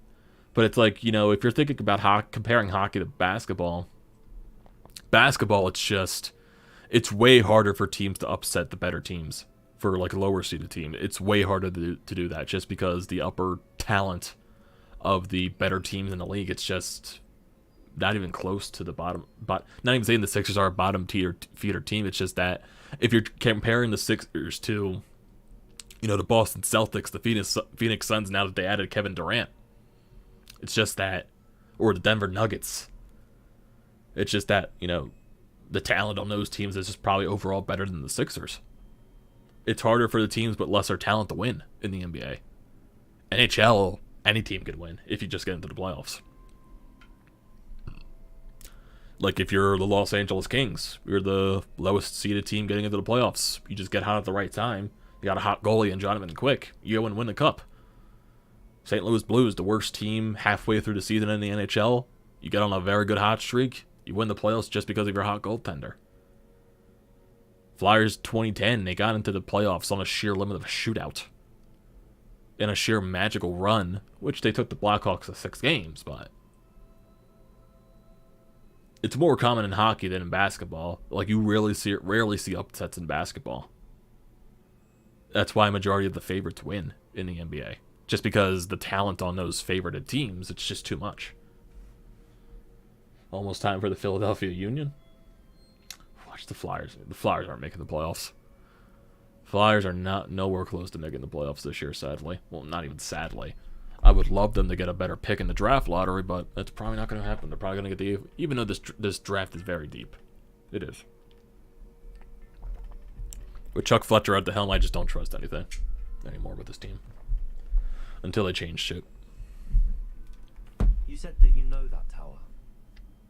But it's like, if you're thinking about comparing hockey to basketball, it's way harder for teams to upset the better teams. For like a lower seeded team, it's way harder to do that just because the upper talent of the better teams in the league, it's just not even close to the bottom. But not even saying the Sixers are a bottom tier feeder team. It's just that if you're comparing the Sixers to, the Boston Celtics, the Phoenix Suns, now that they added Kevin Durant, it's just that, or the Denver Nuggets. It's just that the talent on those teams is just probably overall better than the Sixers. It's harder for the teams with lesser talent to win in the NBA. NHL, any team could win if you just get into the playoffs. Like if you're the Los Angeles Kings, you're the lowest seeded team getting into the playoffs. You just get hot at the right time. You got a hot goalie and Jonathan Quick. You go and win the cup. St. Louis Blues, the worst team halfway through the season in the NHL. You get on a very good hot streak. You win the playoffs just because of your hot goaltender. Flyers 2010, they got into the playoffs on a sheer limit of a shootout. In a sheer magical run, which they took the Blackhawks to 6 games, but it's more common in hockey than in basketball. Like, you rarely see upsets in basketball. That's why a majority of the favorites win in the NBA. Just because the talent on those favorited teams, it's just too much. Almost time for the Philadelphia Union. Watch the Flyers. The Flyers aren't making the playoffs. Flyers are nowhere close to making the playoffs this year, sadly. Well, not even sadly. I would love them to get a better pick in the draft lottery, but that's probably not going to happen. They're probably going to get even though this draft is very deep. It is. With Chuck Fletcher at the helm, I just don't trust anything anymore with this team. Until they change shit. You said that you know that tower.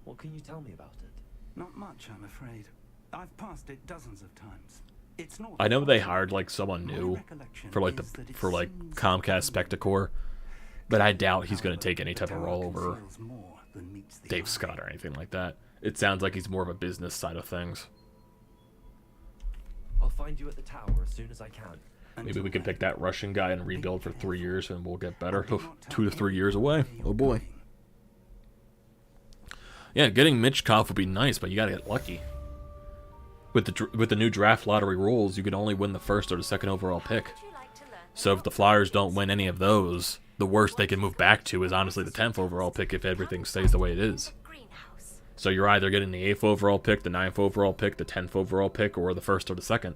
What can you tell me about it? Not much, I'm afraid. I've passed it dozens of times. It's not. I know they hired like someone new for like Comcast Spectacor, but I doubt he's going to take any type of role over Dave Scott or anything like that. It sounds like he's more of a business side of things. I'll find you at the tower as soon as I can. Maybe we can pick that Russian guy and rebuild for 3 years and we'll get better. 2 to 3 years away. Oh boy. Yeah, getting Mitchkov would be nice, but you gotta get lucky. With the new draft lottery rules, you can only win the first or the second overall pick. So if the Flyers don't win any of those, the worst they can move back to is honestly the 10th overall pick if everything stays the way it is. So you're either getting the 8th overall pick, the 9th overall pick, the 10th overall pick, or the first or the second.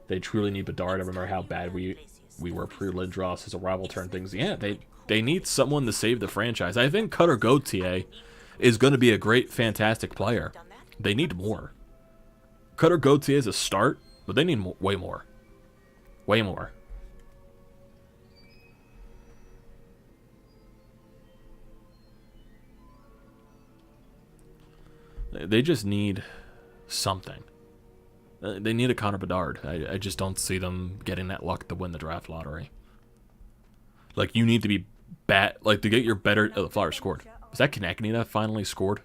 They truly need Bedard. I remember how bad we were pre-Lindros as a rival turn things. Yeah, they need someone to save the franchise. I think Cutter Gauthier is going to be a great, fantastic player. They need more. Cutter Gauthier is a start, but they need way more. Way more. They just need something. They need a Connor Bedard. I just don't see them getting that luck to win the draft lottery. Like, you need to be like, to get your better... Oh, the Flyers scored. Was that Konechny that finally scored?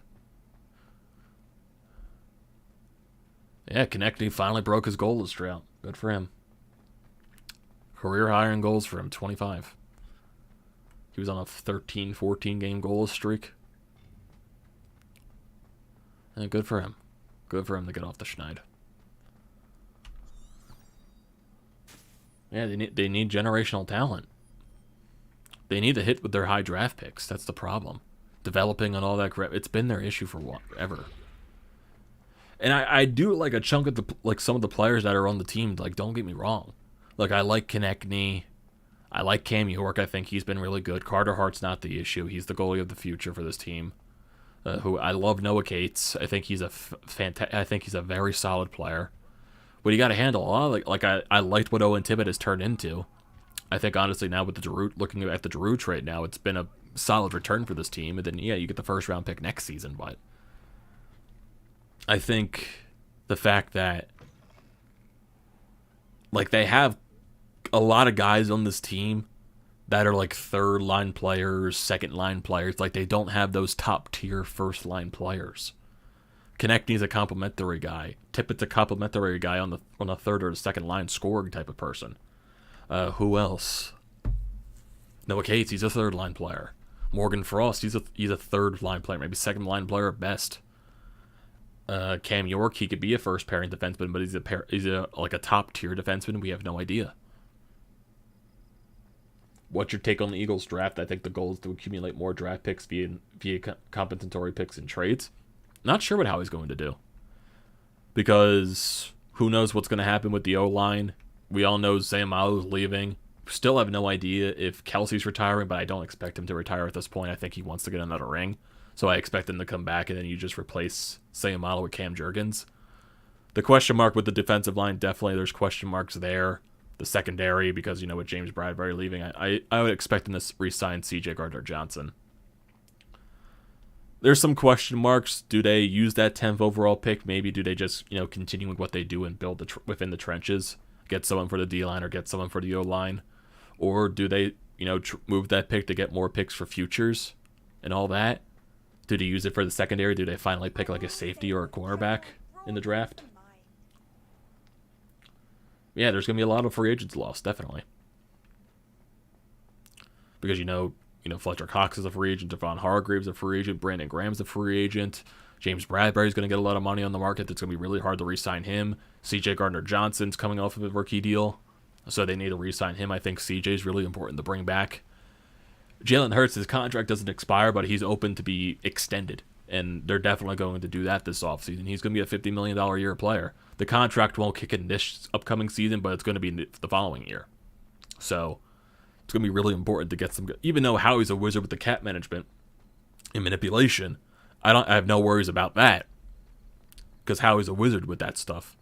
Yeah, Konechny finally broke his goalless drought. Good for him. Career high in goals for him, 25. He was on a 13, 14 game goal streak. And good for him. Good for him to get off the schneid. Yeah, they need generational talent. They need to hit with their high draft picks. That's the problem. Developing and all that crap. It's been their issue for forever. And I do like a chunk of some of the players that are on the team. Like, don't get me wrong. Like, I like Konechny. I like Cam York. I think he's been really good. Carter Hart's not the issue. He's the goalie of the future for this team. Who I love Noah Cates. I think he's I think he's a very solid player. But you got to handle a lot. Like I liked what Owen Tippett has turned into. I think honestly now with the Giroux, looking at the Giroux trade now, it's been a solid return for this team. And then yeah, you get the first round pick next season. But I think the fact that like they have a lot of guys on this team that are like third line players, second line players. Like they don't have those top tier first line players. Konechny's a complimentary guy. Tippett's a complimentary guy on the third or the second line scoring type of person. Who else? Noah Cates, he's a third line player. Morgan Frost, he's a third line player, maybe second line player at best. Cam York, he could be a first pairing defenseman, but he's like a top tier defenseman. We have no idea. What's your take on the Eagles draft? I think the goal is to accumulate more draft picks via compensatory picks and trades. Not sure what Howie's going to do. Because who knows what's going to happen with the O-line. We all know Zayamalo's leaving. Still have no idea if Kelsey's retiring, but I don't expect him to retire at this point. I think he wants to get another ring. So I expect him to come back, and then you just replace Zayamalo with Cam Jurgens. The question mark with the defensive line, definitely there's question marks there. The secondary, because, you know, with James Bradbury leaving, I would expect him to re-sign CJ Gardner-Johnson. There's some question marks. Do they use that 10th overall pick? Maybe do they just, you know, continue with what they do and build within the trenches? Get someone for the D-line or get someone for the O-line? Or do they, you know, move that pick to get more picks for futures and all that? Do they use it for the secondary? Do they finally pick like a safety or a cornerback in the draft? Yeah, there's going to be a lot of free agents lost, definitely. Because, you know, Fletcher Cox is a free agent, Devon Hargreaves is a free agent, Brandon Graham's a free agent, James Bradbury is going to get a lot of money on the market. That's going to be really hard to re-sign him. CJ Gardner-Johnson's coming off of a rookie deal, so they need to re-sign him. I think CJ is really important to bring back. Jalen Hurts, his contract doesn't expire, but he's open to be extended, and they're definitely going to do that this offseason. He's going to be a $50 million a year player. The contract won't kick in this upcoming season, but it's going to be the following year. So it's going to be really important to get some good. Even though Howie's a wizard with the cap management and manipulation, I have no worries about that. Because Howie's a wizard with that stuff.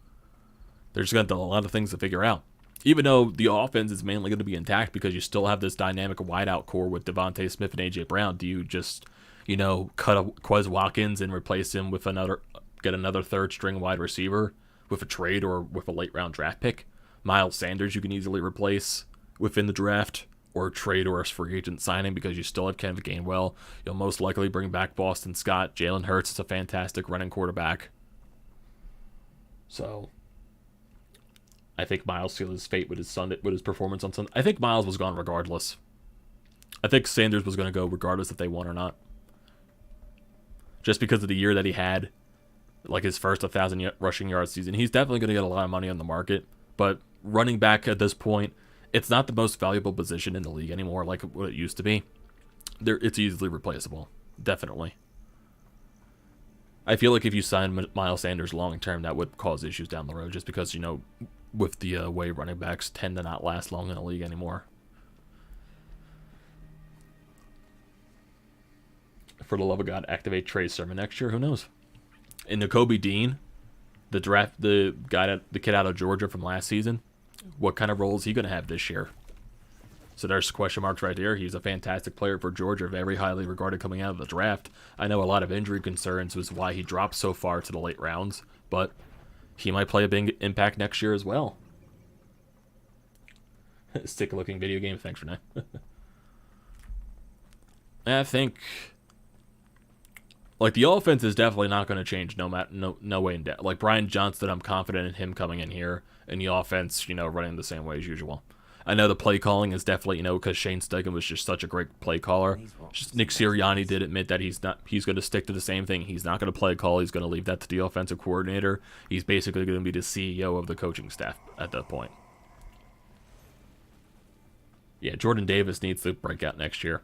They're just going to have a lot of things to figure out. Even though the offense is mainly going to be intact because you still have this dynamic wideout core with Devontae Smith and A.J. Brown, do you just, you know, cut a Quez Watkins and replace him with get another third-string wide receiver with a trade or with a late-round draft pick? Miles Sanders you can easily replace within the draft or trade or a free agent signing because you still have Kevin Gainwell. You'll most likely bring back Boston Scott. Jalen Hurts is a fantastic running quarterback. So I think Miles sealed his fate with his performance on Sunday. I think Miles was gone regardless. I think Sanders was going to go regardless if they won or not. Just because of the year that he had, like his first 1,000 rushing yard season. He's definitely going to get a lot of money on the market, but running back at this point, it's not the most valuable position in the league anymore like what it used to be. It's easily replaceable, definitely. I feel like if you sign Miles Sanders long term, that would cause issues down the road just because, you know, with the way running backs tend to not last long in the league anymore. For the love of God, activate Trey Sermon next year. Who knows? And Nakobe Dean, the kid out of Georgia from last season, what kind of role is he going to have this year? So there's question marks right there. He's a fantastic player for Georgia, very highly regarded coming out of the draft. I know a lot of injury concerns was why he dropped so far to the late rounds, but he might play a big impact next year as well. Sick-looking video game. Thanks, Renee. I think, like, the offense is definitely not going to change no way in doubt. Like, Brian Johnston, I'm confident in him coming in here, and the offense, you know, running the same way as usual. I know the play calling is definitely, you know, because Shane Steichen was just such a great play caller. Just Nick Sirianni did admit that he's going to stick to the same thing. He's not going to play call. He's going to leave that to the offensive coordinator. He's basically going to be the CEO of the coaching staff at that point. Yeah, Jordan Davis needs to break out next year.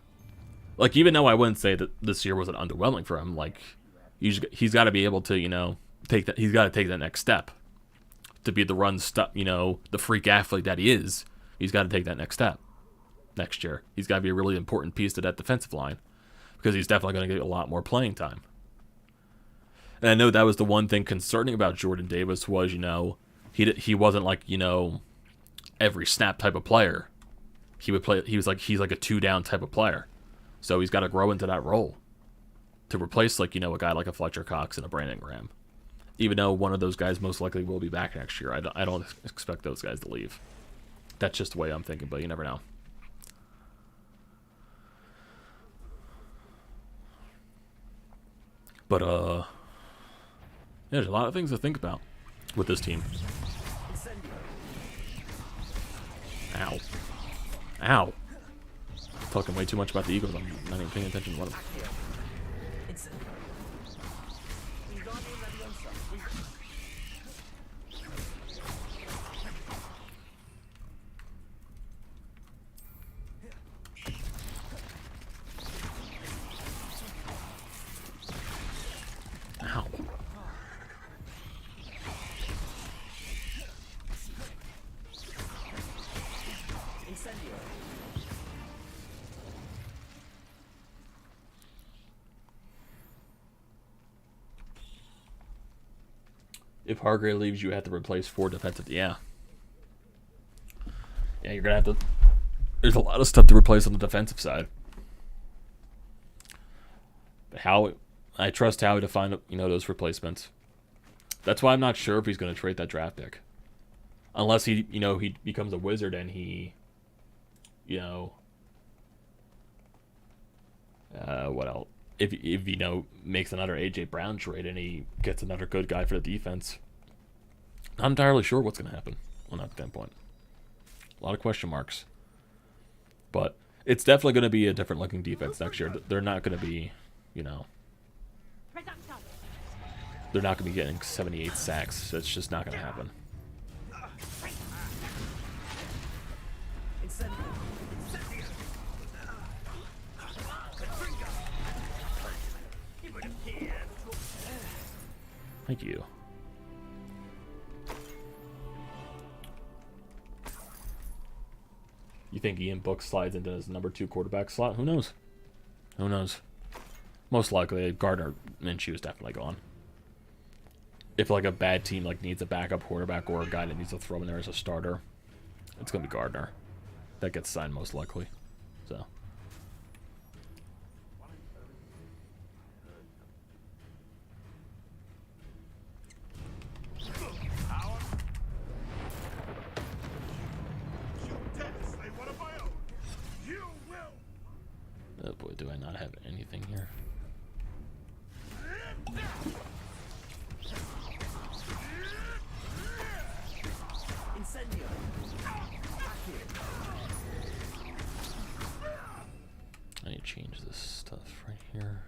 Like, even though I wouldn't say that this year wasn't underwhelming for him, like, he's got to be able to, you know, take that. He's got to take that next step to be the run stuff, you know, the freak athlete that he is. He's got to take that next step next year. He's got to be a really important piece to that defensive line because he's definitely going to get a lot more playing time. And I know that was the one thing concerning about Jordan Davis was, you know, he wasn't like, you know, every snap type of player. He would play. He's like a 2-down type of player. So he's got to grow into that role to replace, like, you know, a guy like a Fletcher Cox and a Brandon Graham. Even though one of those guys most likely will be back next year, I don't expect those guys to leave. That's just the way I'm thinking, but you never know. But, yeah, there's a lot of things to think about with this team. Ow. Ow. Talking way too much about the Eagles. I'm not even paying attention to what I'm... Ow. If Hargrave leaves, you have to replace 4 defensive. Yeah. Yeah, you're going to have to... There's a lot of stuff to replace on the defensive side. But I trust Howie to find, you know, those replacements. That's why I'm not sure if he's going to trade that draft pick. Unless he, you know, he becomes a wizard and he, you know... what else? If you know, makes another A.J. Brown trade and he gets another good guy for the defense. Not entirely sure what's going to happen on that standpoint. A lot of question marks. But it's definitely going to be a different looking defense next year. They're not going to be, you know... They're not going to be getting 78 sacks. It's just not going to happen. Thank you. You think Ian Book slides into his number 2 quarterback slot? Who knows? Who knows? Most likely, Gardner Minshew is definitely gone. If like a bad team like needs a backup quarterback or a guy that needs to throw in there as a starter, it's gonna be Gardner. That gets signed most likely. So. Oh boy, do I not have anything here. I need to change this stuff right here.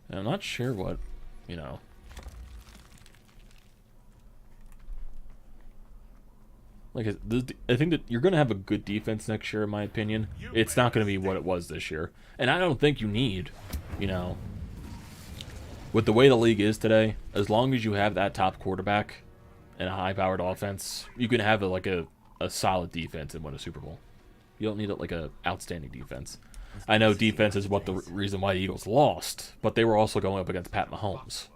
And I'm not sure what, you know. Like, I think that you're going to have a good defense next year, in my opinion. It's not going to be what it was this year. And I don't think you need, you know, with the way the league is today, as long as you have that top quarterback and a high-powered offense, you can have a solid defense and win a Super Bowl. You don't need like a outstanding defense. I know defense is what the reason why the Eagles lost, but they were also going up against Pat Mahomes.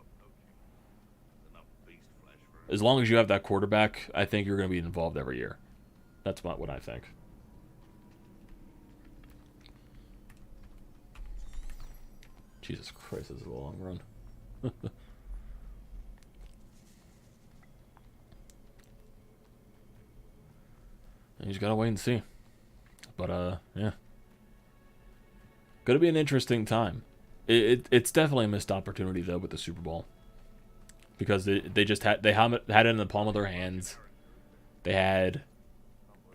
As long as you have that quarterback, I think you're going to be involved every year. That's what I think. Jesus Christ, this is a long run. You just gotta wait and see. But, yeah. Gonna be an interesting time. It's definitely a missed opportunity though with the Super Bowl, because they just had it in the palm of their hands. They had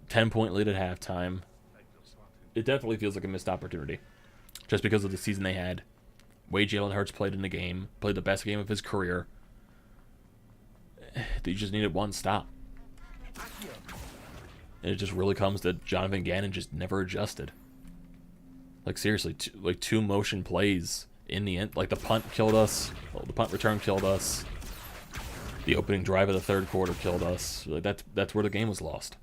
10-point lead at halftime. It definitely feels like a missed opportunity, just because of the season they had. Way Jalen Hurts played in the game, played the best game of his career. They just needed one stop. And it just really comes that Jonathan Gannon just never adjusted. Like, seriously, two motion plays in the end. Like, the punt killed us. Well, the punt return killed us. The opening drive of the third quarter killed us. Like, that's where the game was lost.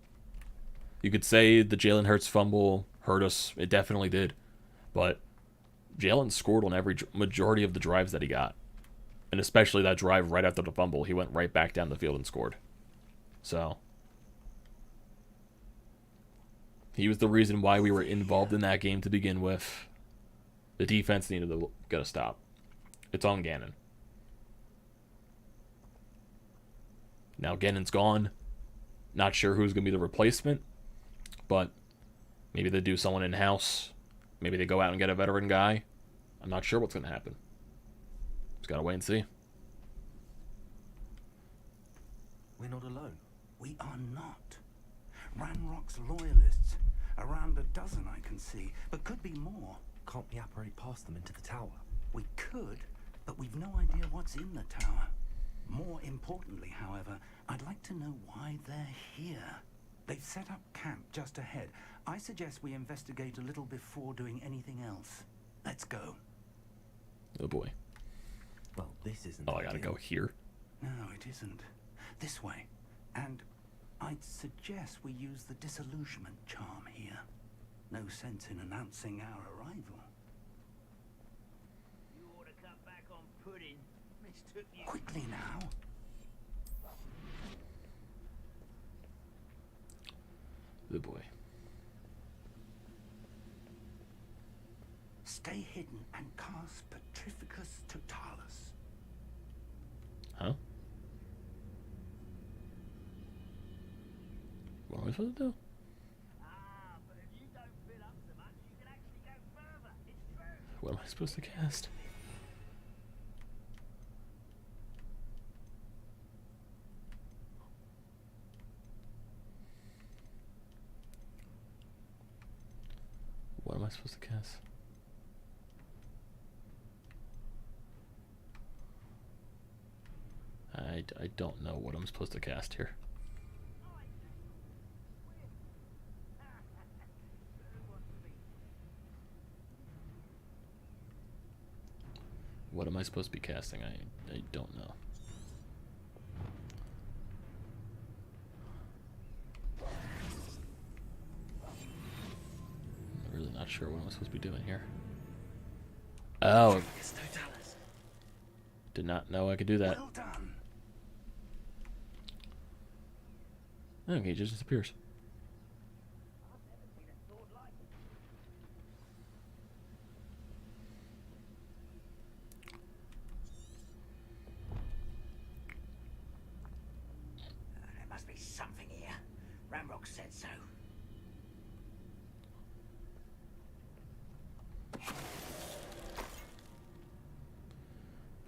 You could say the Jalen Hurts fumble hurt us. It definitely did. But Jalen scored on every majority of the drives that he got. And especially that drive right after the fumble. He went right back down the field and scored. So he was the reason why we were involved in that game to begin with. The defense needed to get a stop. It's on Gannon. Now Gannon's gone. Not sure who's going to be the replacement. But maybe they do someone in-house. Maybe they go out and get a veteran guy. I'm not sure what's going to happen. Just got to wait and see. We're not alone. We are not. Ranrock's loyalists. Around a dozen I can see, but could be more. Can't we apparate past them into the tower? We could, but we've no idea what's in the tower. More importantly, however, I'd like to know why they're here. They've set up camp just ahead. I suggest we investigate a little before doing anything else. Let's go. Oh boy. Well, this isn't. Oh, I gotta go here. No, it isn't. This way. And I'd suggest we use the disillusionment charm here. No sense in announcing our arrival. You ought to cut back on pudding. Mistook you. Quickly now. Oh boy. Stay hidden and cast Petrificus Totalis. Huh? What am I supposed to do? Ah, but if you don't fill up so much, you can actually go further. It's true. What am I supposed to cast? What am I supposed to cast? I don't know what I'm supposed to cast here. What am I supposed to be casting? I don't know. I'm really not sure what I'm supposed to be doing here. Oh. Did not know I could do that. Well done. Okay, he just disappears. There must be something here. Ramrock said so.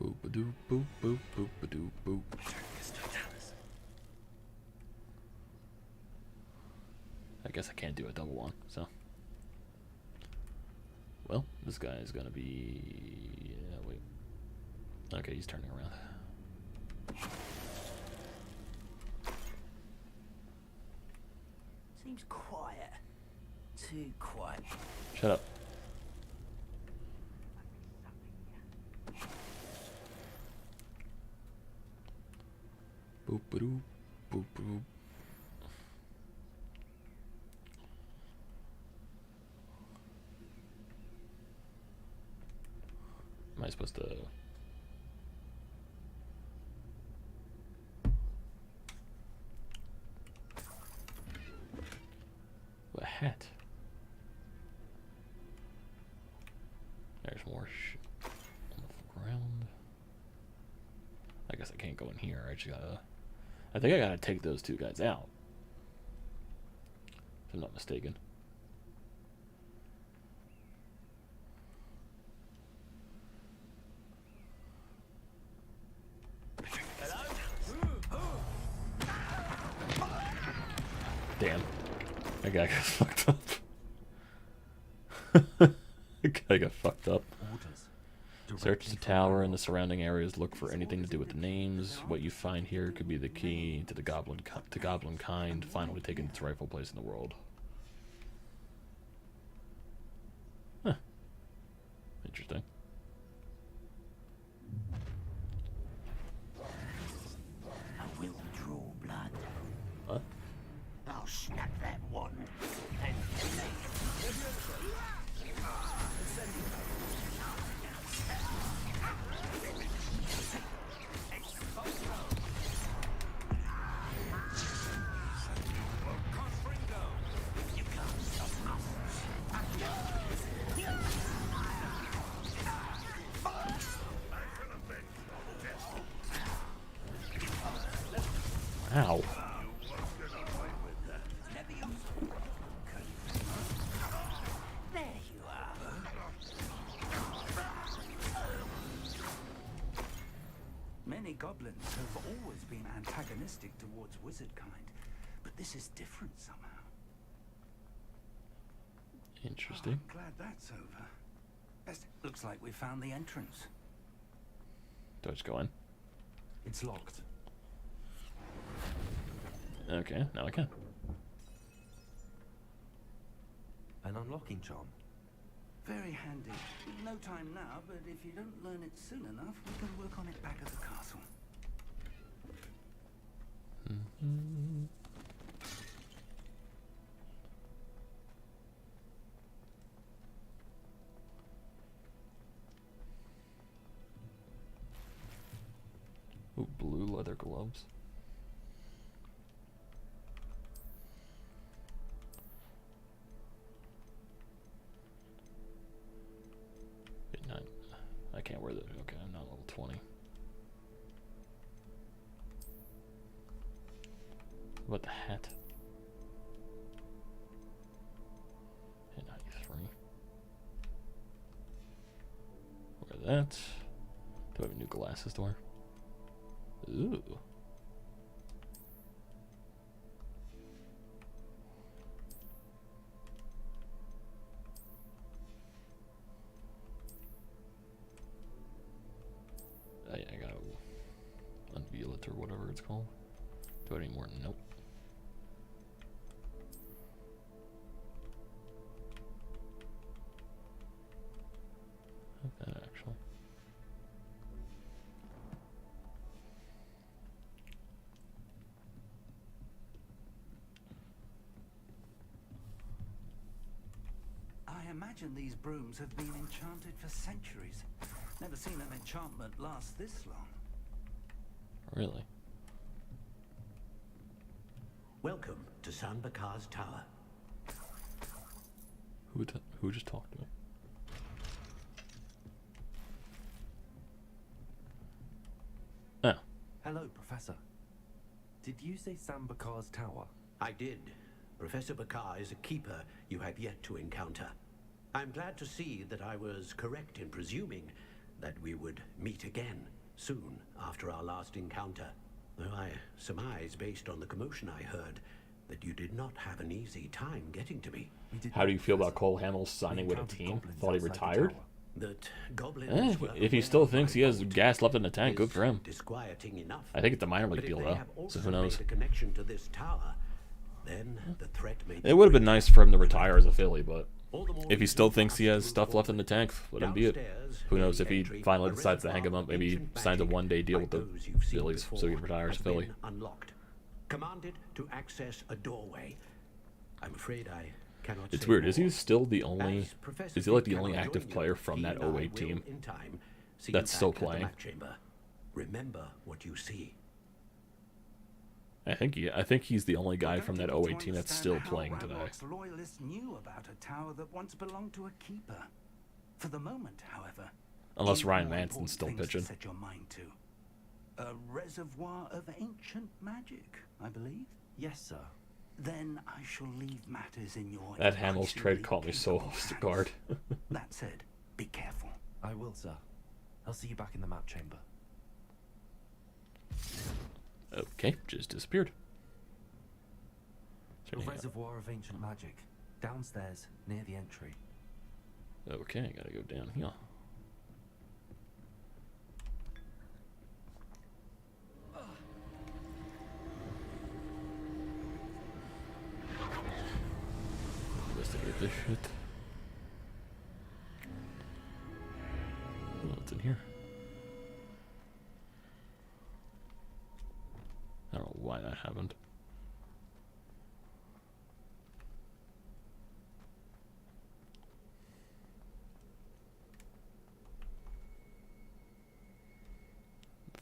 Boop a doop boop boop boop a doop boop. I guess I can't do a double one, so. Well, this guy is gonna be. Yeah, wait. Okay, he's turning around. Seems quiet. Too quiet. Shut up. Boop a doop boop boop. Am I supposed to? A hat. There's more shit on the ground. I guess I can't go in here. I just gotta. I think I gotta take those two guys out. If I'm not mistaken. Damn. That guy got fucked up. That guy got fucked up. Search the tower and the surrounding areas. Look for anything to do with the names. What you find here could be the key to the goblin kind finally taking its rightful place in the world. Huh. Interesting. I will draw blood. What? I'll snap that one. And Ow. there you are. Many goblins have always been antagonistic towards wizard kind, but this is different somehow. Interesting. I'm glad that's over. Looks like we found the entrance. Do I just go in? It's locked. Okay, now I can. An unlocking charm. Very handy. No time now, but if you don't learn it soon enough, we can work on it back at the castle. Ooh, blue leather gloves. I can't wear that. Okay, I'm not level 20. What the hat? Hit 93. Wear that. Do I have new glasses to wear? Ooh. I gotta unveil it or whatever it's called. Do I need more? Nope. That actually. I imagine these brooms have been enchanted for centuries. Never seen an enchantment last this long. Really? Welcome to Sanbakar's Tower. Who just talked to me? Oh. Hello, Professor. Did you say Sambakar's Tower? I did. Professor Bakar is a keeper you have yet to encounter. I'm glad to see that I was correct in presuming that we would meet again soon after our last encounter. Though I surmise, based on the commotion I heard, that you did not have an easy time getting to me. How do you feel about Cole Hamels signing with a team? Thought he retired? That goblins were If he still thinks he has gas left in the tank, good for him. disquieting enough. I think it's a minor league But if deal they though, have so also who knows? made a connection to this tower, then the threat may be It would have been greater. nice for him to retire as a Philly, but All the more if he reason still for thinks us he has to stuff move left in the forward. tank, let him be it. Downstairs, Who knows in if the he entry, finally a decides to hang him reservoir up, maybe he of signs a ancient one-day deal with magic, the like those you've seen Phillies so he before, can retire as a has Philly. been unlocked. Commanded to access a doorway. I'm afraid I cannot It's say weird. Is he more. still the only? As Professor Is he like Fig the only cannot active join you, player from he that and I 08 will, team in time, see that's you still back at the playing? map chamber. Remember what you see. I think he's the only guy I from don't that even 08 team that's understand still how playing today. Ranrock's loyalists knew about a tower that once belonged to a keeper. For the moment, however, Unless even Ryan more Manson's important still things to pitching. set your mind to. A reservoir of ancient magic, I believe. Yes, sir. Then I shall leave matters in your That Hamels trade increasingly caught me so capable off hands. guard. That said, be careful. I will, sir. I'll see you back in the map chamber. Okay, just disappeared. Is A reservoir of ancient magic. Downstairs, near the entry. Okay, gotta go down here. Investigate this shit. What's in here? I don't know why that happened.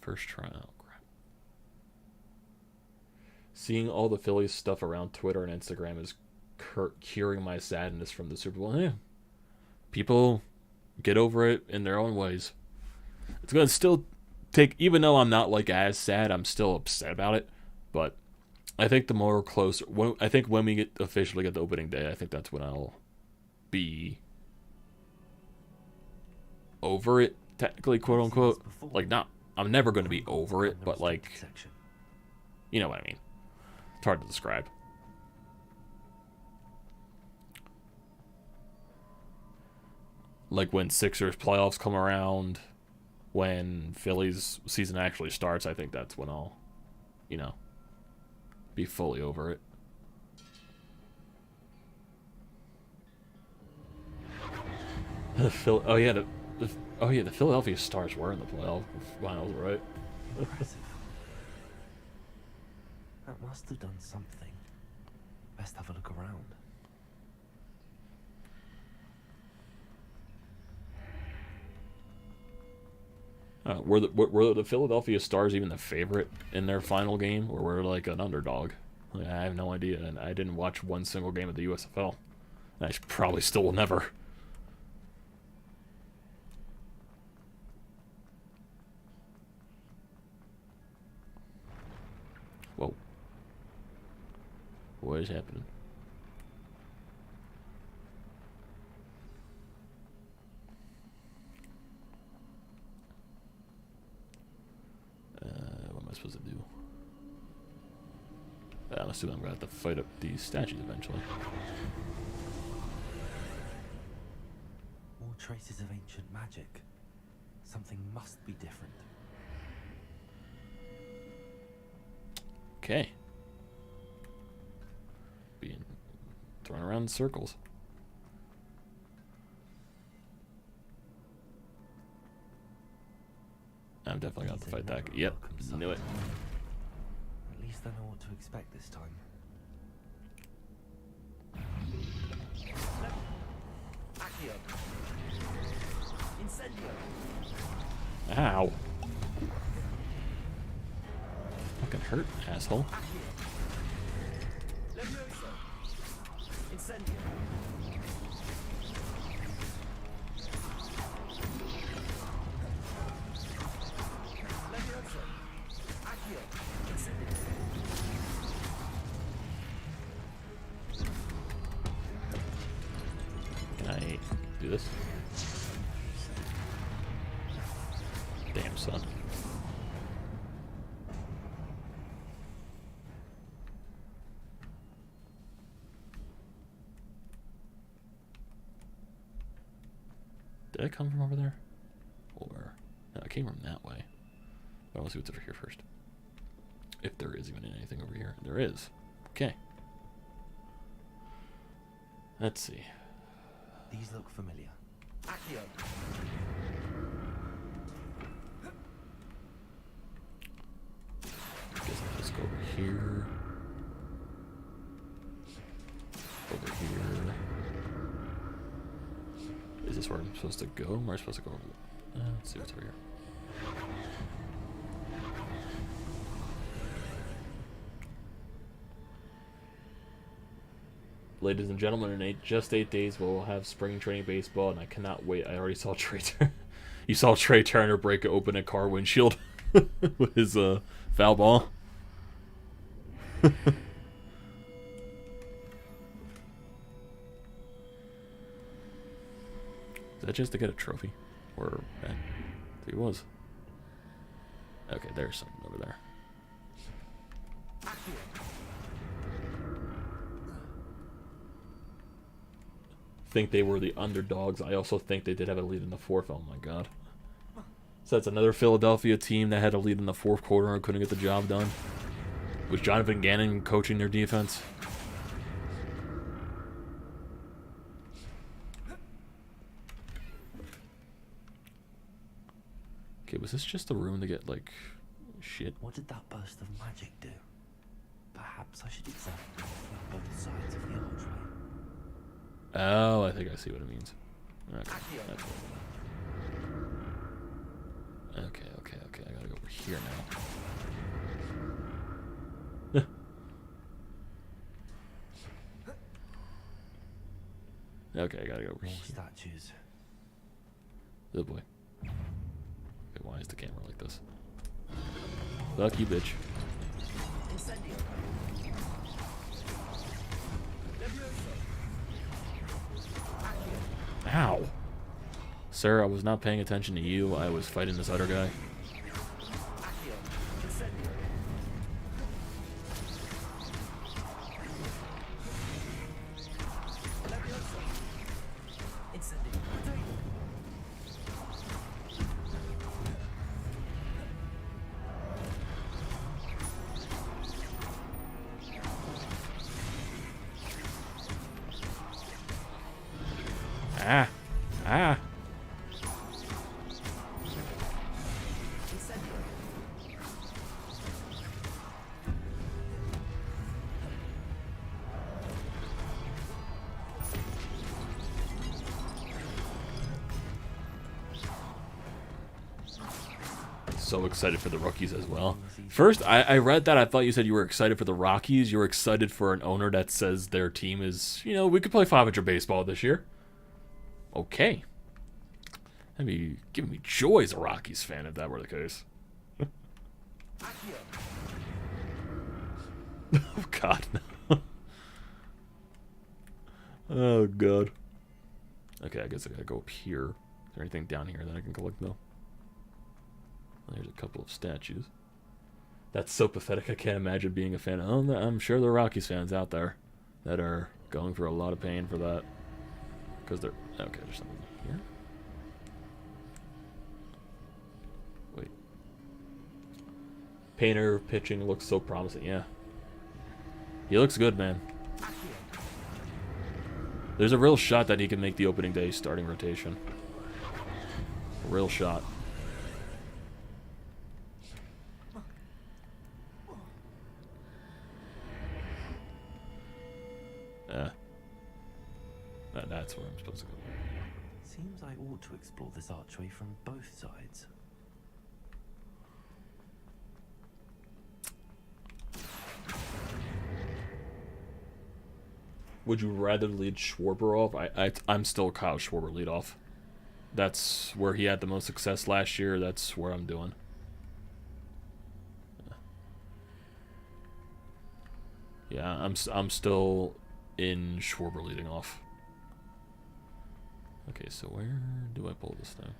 First trial. Crap. Seeing all the Phillies stuff around Twitter and Instagram is curing my sadness from the Super Bowl. Yeah. People get over it in their own ways. It's going to still take, even though I'm not like as sad, I'm still upset about it. But I think the more closer, I think when we officially get the opening day, I think that's when I'll be over it, technically, quote unquote. Like, not, I'm never going to be over it, but like, you know what I mean. It's hard to describe. Like when Sixers playoffs come around, when Phillies season actually starts, I think that's when I'll, you know, be fully over it. Oh yeah, the Philadelphia Stars were in the playoff finals, right? Impressive. That must have done something. Best have a look around. Were the Philadelphia Stars even the favorite in their final game, or were like an underdog? Like, I have no idea, and I didn't watch one single game of the USFL. And I probably still will never. Whoa. What is happening? What am I supposed to do? I'm assuming I'm going to have to fight up these statues eventually. More traces of ancient magic. Something must be different. Okay. Being thrown around in circles. I'm definitely going to fight that. Yep, knew it. At least I know what to expect this time. Accio. Incendio. Ow. Fucking hurt, asshole. Levioso. Incendio. Can I do this? Damn, son. Did I come from over there? Or no, I came from that way. I want to see what's over here first. If there is even anything over here. There is. Okay. Let's see. These look familiar. Accio. Guess I'll just go over here. Over here. Is this where I'm supposed to go? Am I supposed to go over? Let's see what's over here. Ladies and gentlemen, in just 8 days, we'll have spring training baseball, and I cannot wait. I already saw Trey Turner. You saw Trey Turner break open a car windshield with his foul ball. Is that just to get a trophy? Or he was. Okay, there's something over there. think they were the underdogs. I also think they did have a lead in the fourth. Oh my god. So that's another Philadelphia team that had a lead in the fourth quarter and couldn't get the job done. Was Jonathan Gannon coaching their defense? Okay, was this just a room to get, like, shit? What did that burst of magic do? Perhaps I should examine both sides of the archway. Oh, I think I see what it means. Okay, that's cool. Okay, I gotta go over here now. Okay, I gotta go over More here. statues. Oh boy. Okay, why is the camera like this? Fuck you, bitch. Ow. Sir, I was not paying attention to you. I was fighting this other guy. Ah. Ah. So excited for the rookies as well. First, I read that. I thought you said you were excited for the Rockies. You were excited for an owner that says their team is, you know, we could play 500 baseball this year. Okay. That'd be giving me joy as a Rockies fan if that were the case. Oh, God. No. Oh, God. Okay, I guess I gotta go up here. Is there anything down here that I can collect, though? There's a couple of statues. That's so pathetic. I can't imagine being a fan. I'm sure there are Rockies fans out there that are going through a lot of pain for that. Because they're... Okay, there's something here. Wait. Painter pitching looks so promising. Yeah. He looks good, man. There's a real shot that he can make the opening day starting rotation. A real shot. That's where I'm supposed to go. Seems I ought to explore this archway from both sides. Would you rather lead Schwarber off? I'm still Kyle Schwarber lead off. That's where he had the most success last year. That's where I'm doing. Yeah, I'm still in Schwarber leading off. Okay, so where do I pull this thing?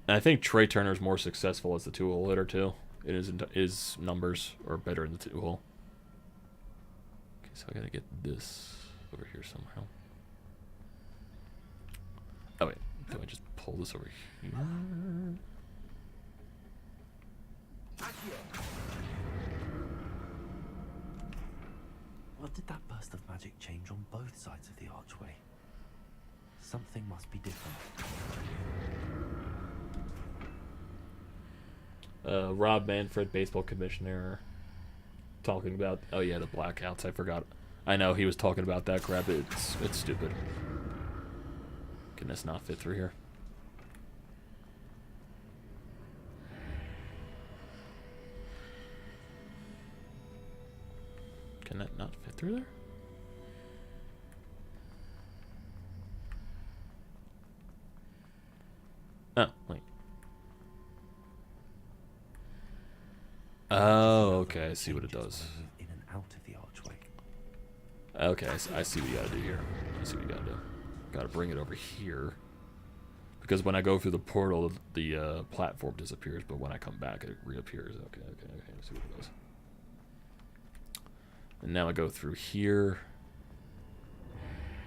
And I think Trey Turner's more successful as the two-hole hitter too. His numbers are better in the two-hole. Okay, so I gotta get this over here somehow. Oh wait, do I just pull this over here? What did that burst of magic change on both sides of the archway? Something must be different. Rob Manfred, baseball commissioner, talking about... Oh yeah, the blackouts. I forgot. I know he was talking about that crap. It's stupid. Can this not fit through here? Can that not fit through there? Oh, wait. Oh, okay. I see what it does. In and out of the archway. Okay, I see what you gotta do here. I see what you gotta do. Gotta bring it over here. Because when I go through the portal, the platform disappears, but when I come back, it reappears. Okay. I see what it does. And now I go through here.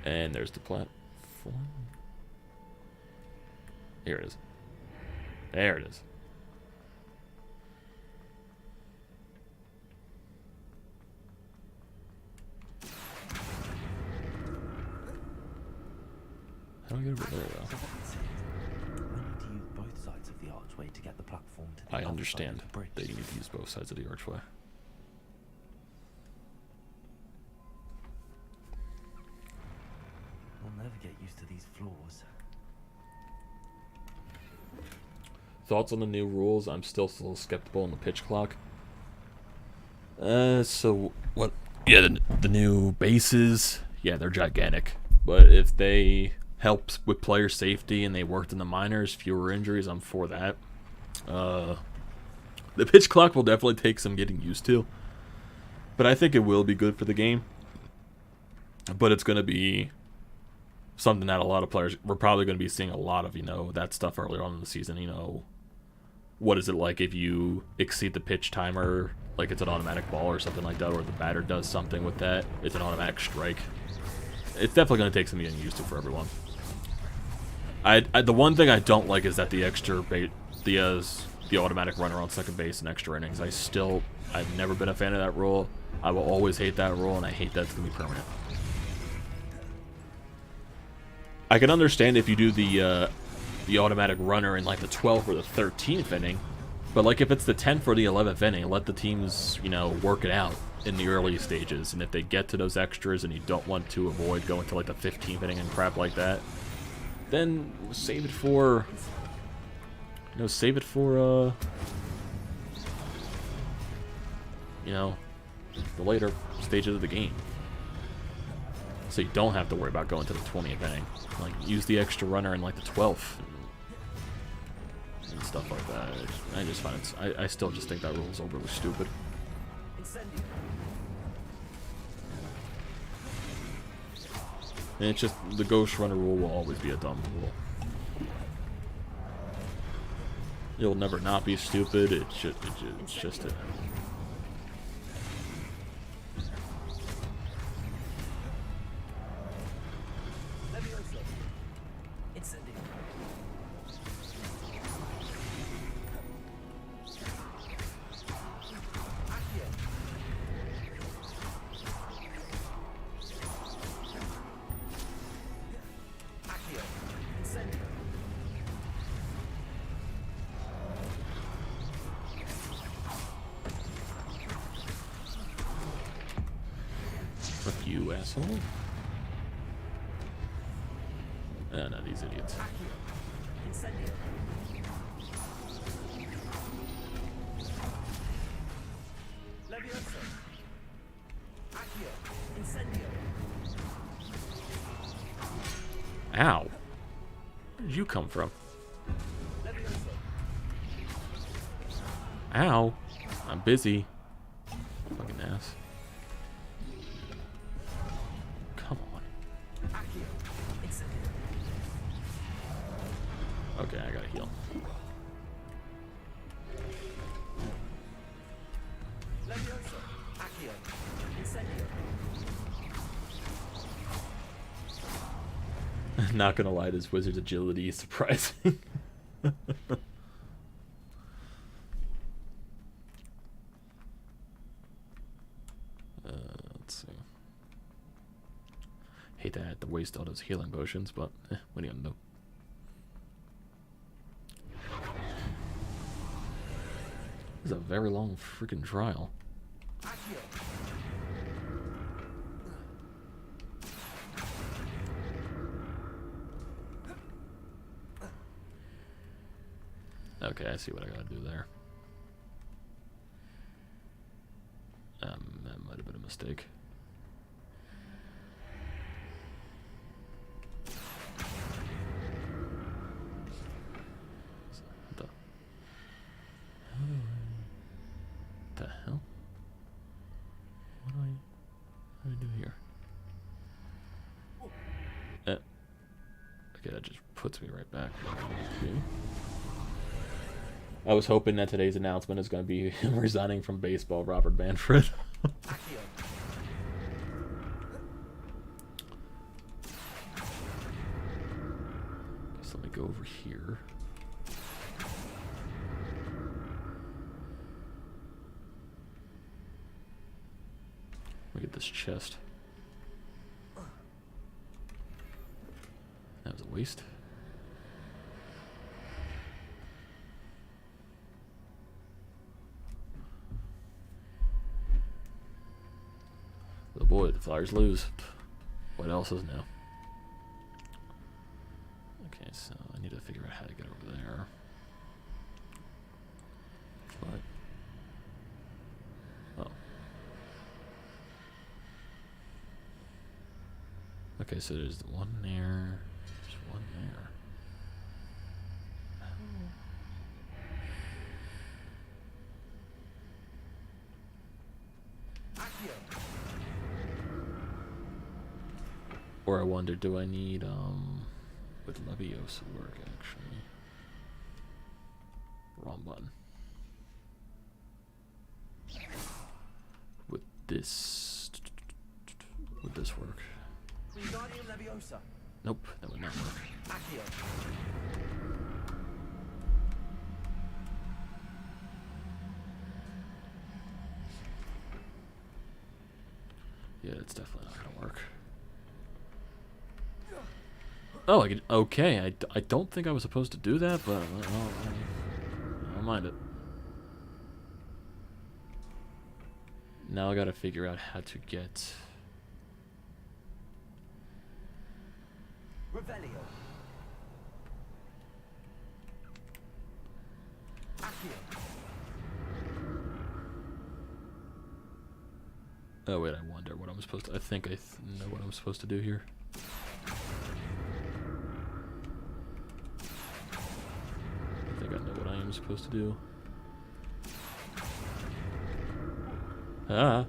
And there's the platform. Here it is. There it is. How do I get over there, though? I need to use both sides of the archway to get the platform to the I other side understand of the bridge. that you need to use both sides of the archway. I'll never get used to these floors. Thoughts on the new rules? I'm still a little skeptical on the pitch clock. So what? Yeah, the new bases. Yeah, they're gigantic. But if they help with player safety and they worked in the minors, fewer injuries, I'm for that. The pitch clock will definitely take some getting used to. But I think it will be good for the game. But it's going to be something that a lot of players, we're probably going to be seeing a lot of, that stuff earlier on in the season, what is it like if you exceed the pitch timer, like it's an automatic ball or something like that, or the batter does something with that, it's an automatic strike. It's definitely going to take some getting used to for everyone. The one thing I don't like is that the extra the automatic runner on second base and extra innings. I've never been a fan of that rule. I will always hate that rule, and I hate that it's going to be permanent. I can understand if you do the automatic runner in like the 12th or the 13th inning, but like if it's the 10th or the 11th inning, let the teams, work it out in the early stages. And if they get to those extras and you don't want to avoid going to like the 15th inning and crap like that, then save it for the later stages of the game. So you don't have to worry about going to the 20th inning. Like, use the extra runner in like the 12th and stuff like that. I just find I still just think that rule is overly stupid. And it's just, the ghost runner rule will always be a dumb rule. It'll never not be stupid. It's just it. Fuck you, asshole. Oh, no, these idiots. Ow. Where did you come from? Ow. I'm busy. Fucking ass. Come on. Okay, I gotta heal. Not gonna lie, this wizard's agility is surprising. Let's see. Hate that I had to waste all those healing potions, but what are you gonna do? This is a very long freaking trial. Okay, I see what I gotta do there. That might have been a mistake. What the hell? What do I do here? Okay, that just puts me right back. Okay. I was hoping that today's announcement is going to be him resigning from baseball, Robert Manfred. go over here. Look at this chest. That was a waste. Oh boy, the flyers lose. What else is new? Okay, so I need to figure out how to get over there. But oh. Okay, so there's one there. There's one there. Or I wonder, do I need would Leviosa work actually? Wrong button. Would this work? Wingardium Leviosa. Nope, that would not work. Accio. Yeah, it's definitely not gonna work. Oh, I could, okay. I don't think I was supposed to do that, but I don't mind it. Now I gotta figure out how to get. Revelio. Accio. Oh wait, I wonder what I'm supposed to. I think I know what I'm supposed to do here. I think I know what I am supposed to do. Ah.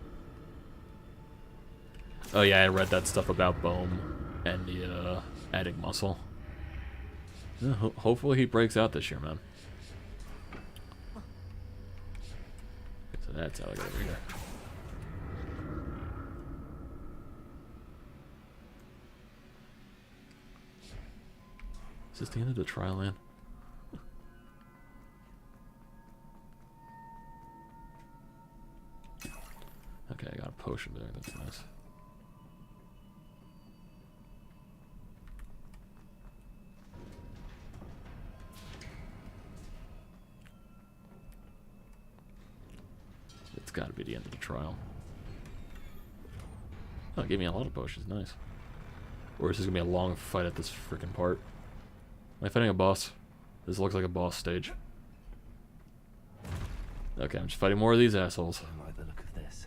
Oh yeah, I read that stuff about Bohm and the adding muscle. Yeah, hopefully he breaks out this year, man. Okay, so that's how I get over here. Is this the end of the trial, man? Okay, I got a potion there. That's nice. It's got to be the end of the trial. Oh, it gave me a lot of potions. Nice. Or is this going to be a long fight at this freaking part? Am I fighting a boss? This looks like a boss stage. Okay, I'm just fighting more of these assholes. I like the look of this.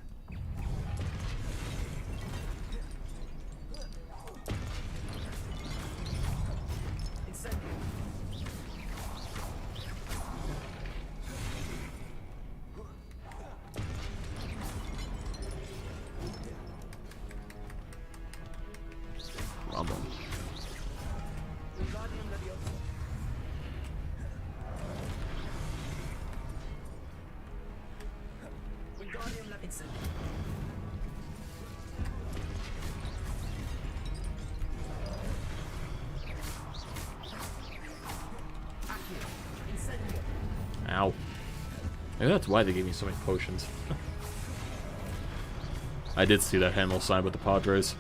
Rumble. Ow. Maybe that's why they gave me so many potions. I did see that handle sign with the Padres.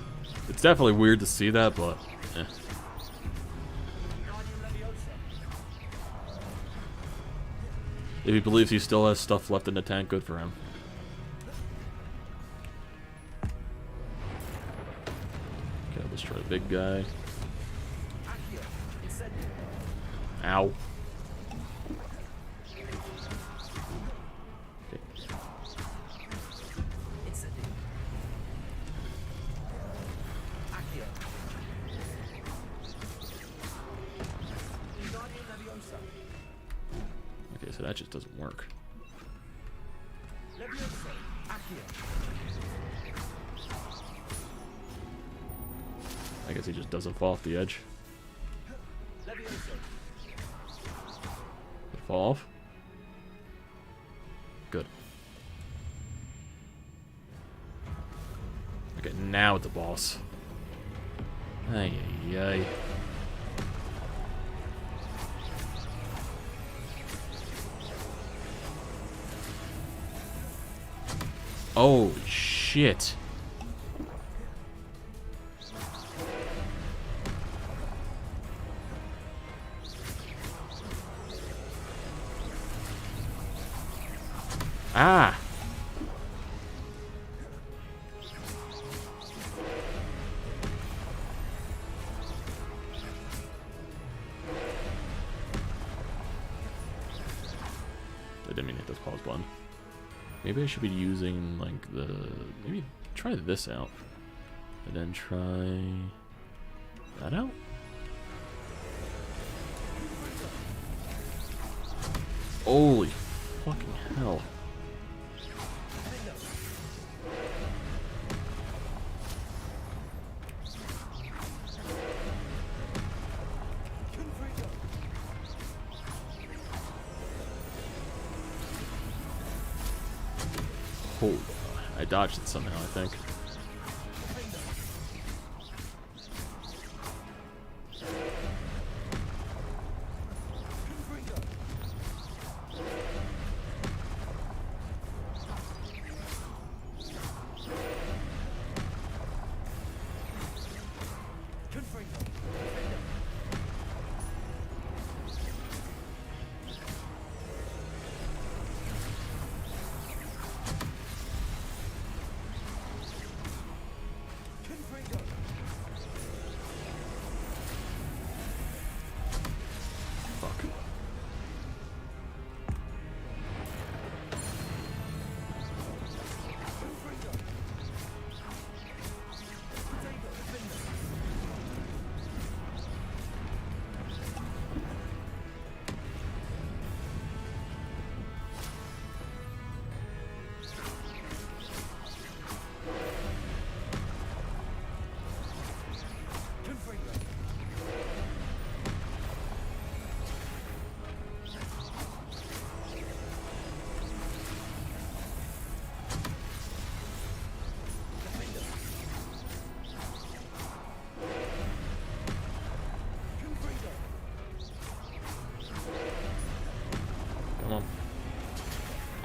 It's definitely weird to see that, but eh. If he believes he still has stuff left in the tank, good for him. Okay, let's try the big guy. Ow. Okay, so that just doesn't work. I guess he just doesn't fall off the edge. Did it fall off? Good. Okay, now it's a boss. Ay, ay, ay. Oh, shit. Ah! I didn't mean to hit this pause button. Maybe I should be using, like, maybe try this out. And then try that out? Holy fucking hell. Oh, I dodged it somehow, I think.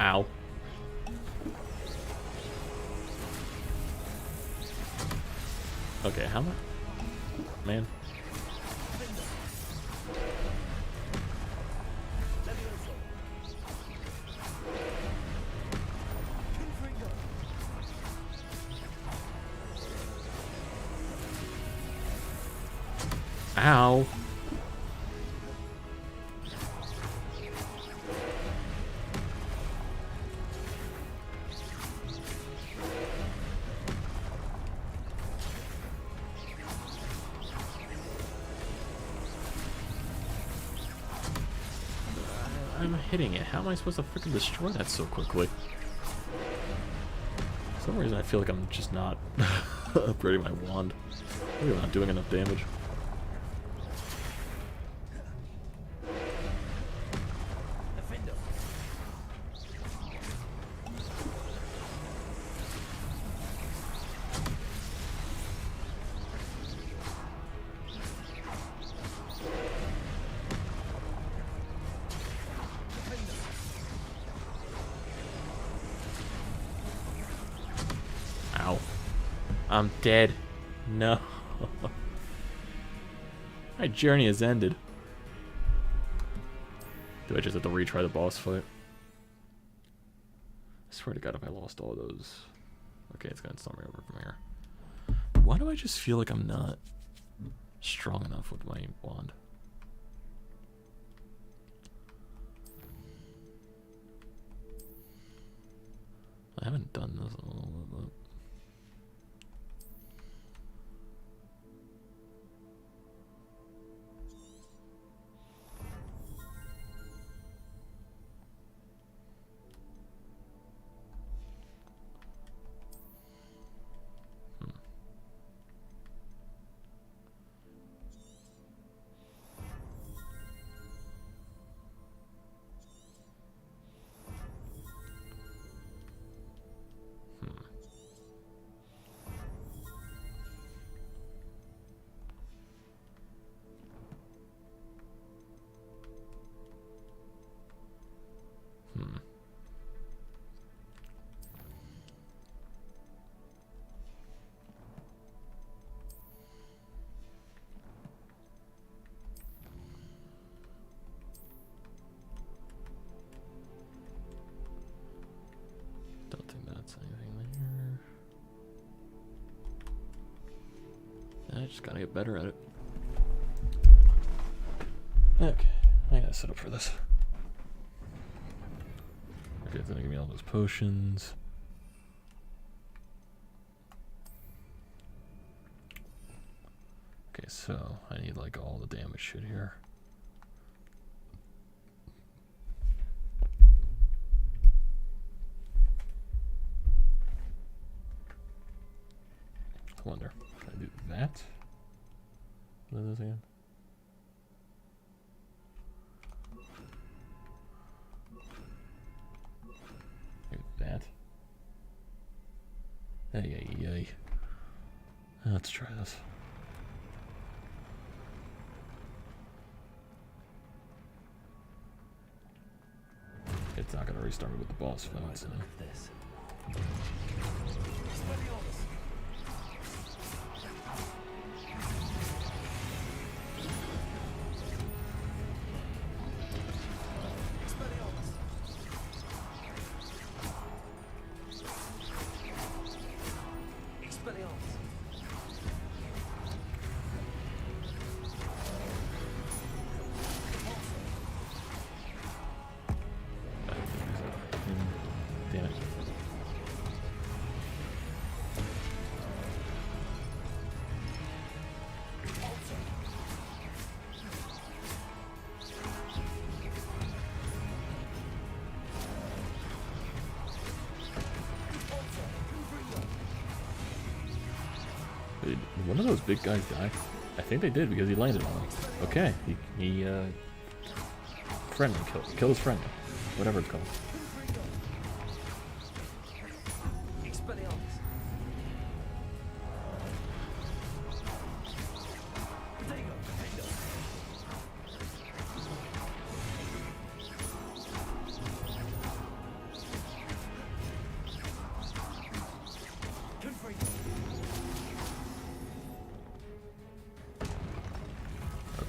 Ow. Okay, how much? Man. Ow. I'm hitting it. How am I supposed to freaking destroy that so quickly? For some reason I feel like I'm just not upgrading my wand. Maybe I'm not doing enough damage. Ow. I'm dead. No. My journey has ended. Do I just have to retry the boss fight? I swear to God, if I lost all those... Okay, it's gonna start me over from here. Why do I just feel like I'm not strong enough with my wand? I haven't done this in a little bit. Don't think that's anything there. I just gotta get better at it. Okay, I gotta set up for this. Okay, it's gonna give me all those potions. Okay, so I need like all the damage shit here. I wonder, can I do that? What is this again? Maybe that. Hey. Let's try this. It's not gonna restart me with the boss fight. So. Look at this. Damn it. Did one of those big guys die? I think they did because he landed on him. Okay, he friendly kill his friendly, whatever it's called.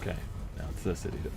Okay, now it's this idiot.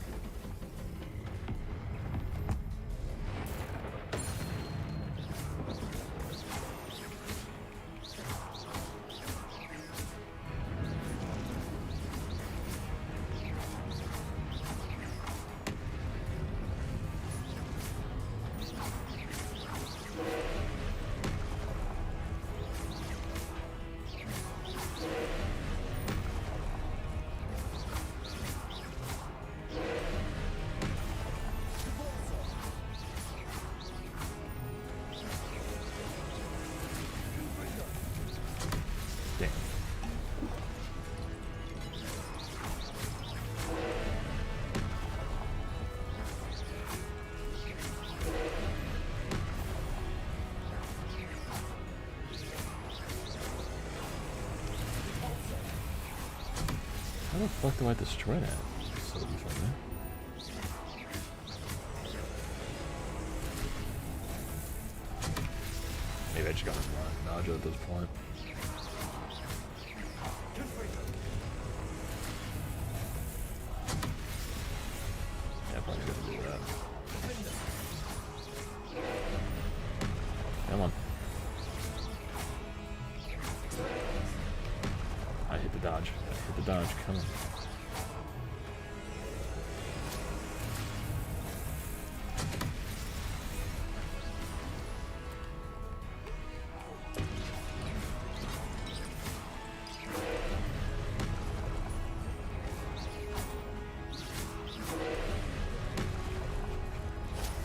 How the fuck do I destroy that? So easily. Maybe I just gotta dodge it at this point. Yeah, probably gonna do that. Come on. I hit the dodge. Come on.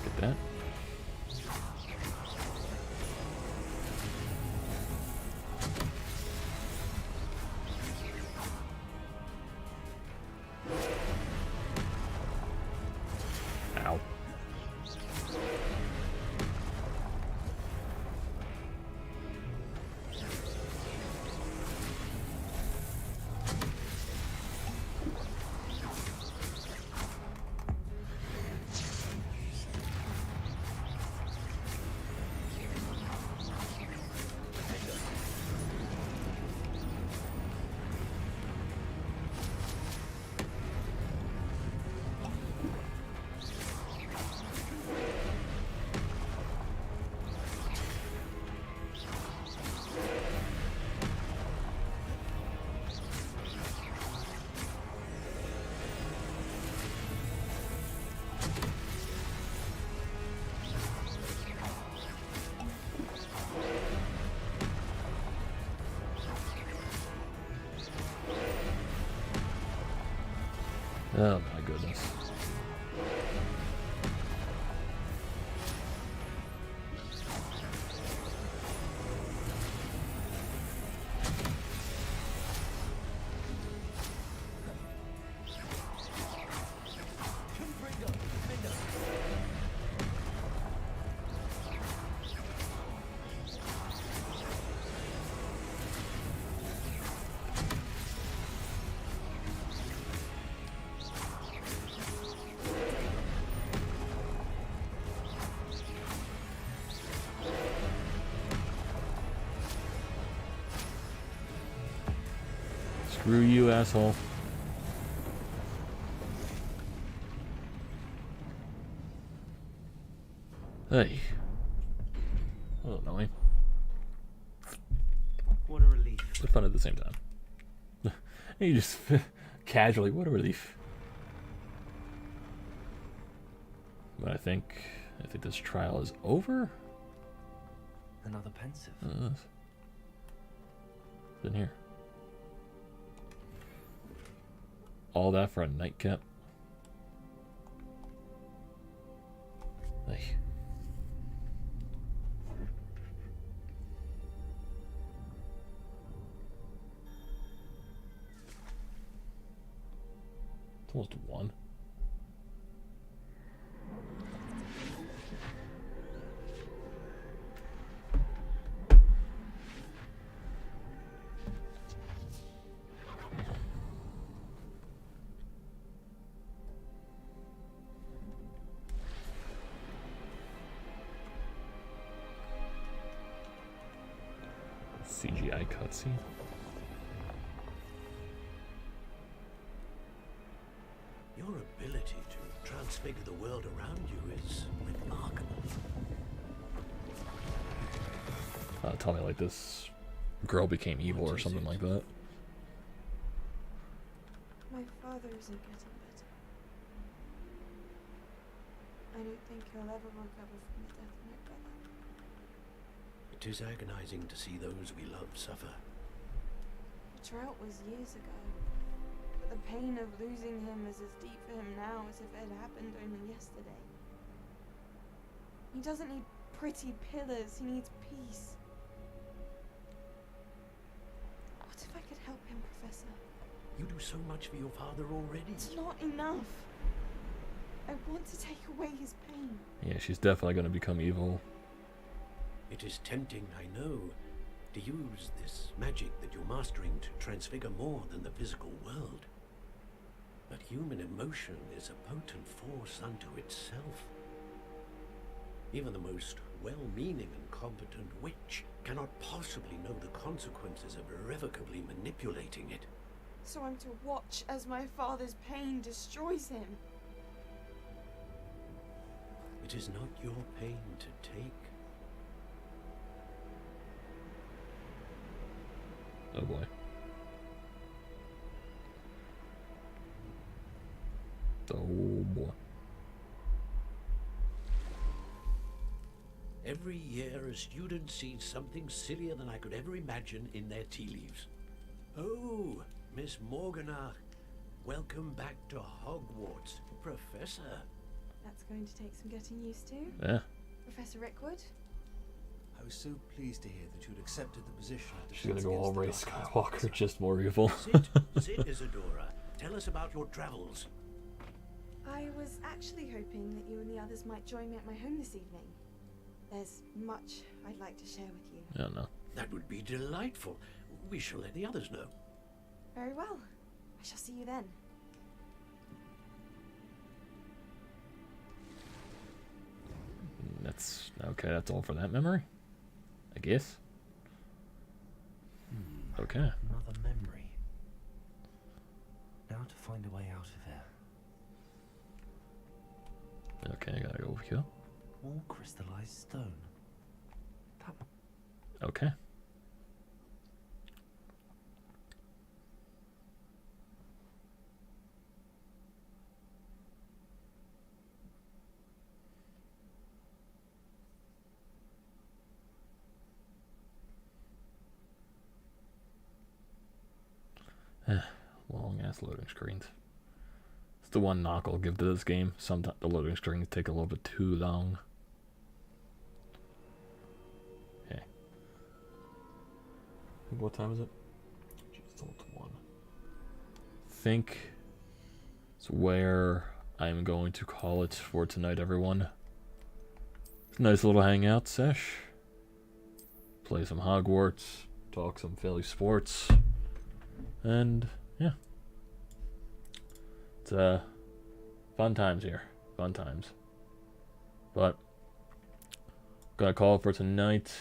Get that. Ow. Oh my goodness. Screw you, asshole. Hey. A little annoying. What a relief. But fun at the same time. You just casually, what a relief. But I think this trial is over. Another pensive. In here. All that for a nightcap. Hey. It's almost 1. CGI cutscene. Your ability to transfigure the world around you is remarkable. Tell me like this girl became evil or something like that. My father isn't getting better. I don't think he'll ever recover from the death of my brother. It is agonizing to see those we love suffer. The drought was years ago, but the pain of losing him is as deep for him now as if it had happened only yesterday. He doesn't need pretty pillars, he needs peace. What if I could help him, Professor? You do so much for your father already. It's not enough. I want to take away his pain. Yeah, she's definitely going to become evil. It is tempting, I know, to use this magic that you're mastering to transfigure more than the physical world. But human emotion is a potent force unto itself. Even the most well-meaning and competent witch cannot possibly know the consequences of irrevocably manipulating it. So I'm to watch as my father's pain destroys him. It is not your pain to take. Oh boy. Oh boy. Every year a student sees something sillier than I could ever imagine in their tea leaves. Oh, Miss Morganach, welcome back to Hogwarts, Professor. That's going to take some getting used to. Yeah. Professor Rickwood? I was so pleased to hear that you'd accepted the position of She's gonna defense go all Ray against the dark Skywalker, arts. just more evil. Sit, Isadora. Tell us about your travels. I was actually hoping that you and the others might join me at my home this evening. There's much I'd like to share with you. Yeah, no. That would be delightful. We shall let the others know. Very well. I shall see you then. That's okay. That's all for that memory, I guess. Okay. Another memory. Now to find a way out of here. Okay, I gotta go over here. More crystallized stone. That one. Okay. Long ass loading screens. It's the one knock I'll give to this game. Sometimes the loading screens take a little bit too long. Okay. What time is it? Jeez, it's almost 1. I think it's where I'm going to call it for tonight, everyone. It's a nice little hangout sesh. Play some Hogwarts, talk some Philly sports, and yeah. It's fun times here. Fun times. But gonna call it for tonight.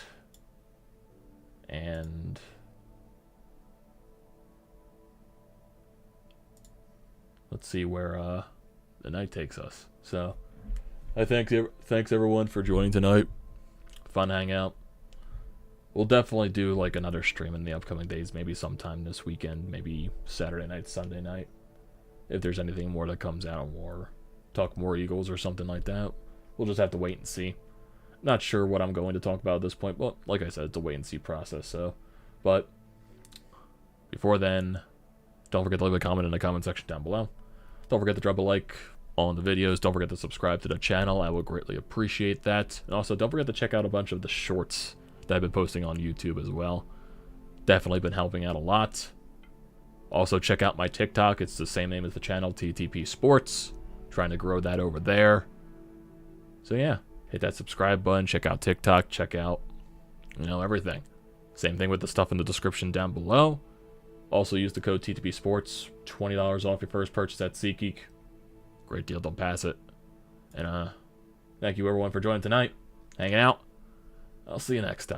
And let's see where the night takes us. So I thanks everyone for joining tonight. Fun hangout. We'll definitely do like another stream in the upcoming days, maybe sometime this weekend, maybe Saturday night, Sunday night. If there's anything more that comes out, or talk more Eagles or something like that. We'll just have to wait and see. Not sure what I'm going to talk about at this point, but like I said, it's a wait and see process. So, but before then, don't forget to leave a comment in the comment section down below. Don't forget to drop a like on the videos. Don't forget to subscribe to the channel. I would greatly appreciate that. And also, don't forget to check out a bunch of the shorts that I've been posting on YouTube as well. Definitely been helping out a lot. Also, check out my TikTok. It's the same name as the channel, TTPSPORTS. Trying to grow that over there. So yeah, hit that subscribe button. Check out TikTok. Check out, everything. Same thing with the stuff in the description down below. Also, use the code TTPSPORTS. $20 off your first purchase at SEATGEEK. Great deal. Don't pass it. And thank you everyone for joining tonight. Hanging out. I'll see you next time.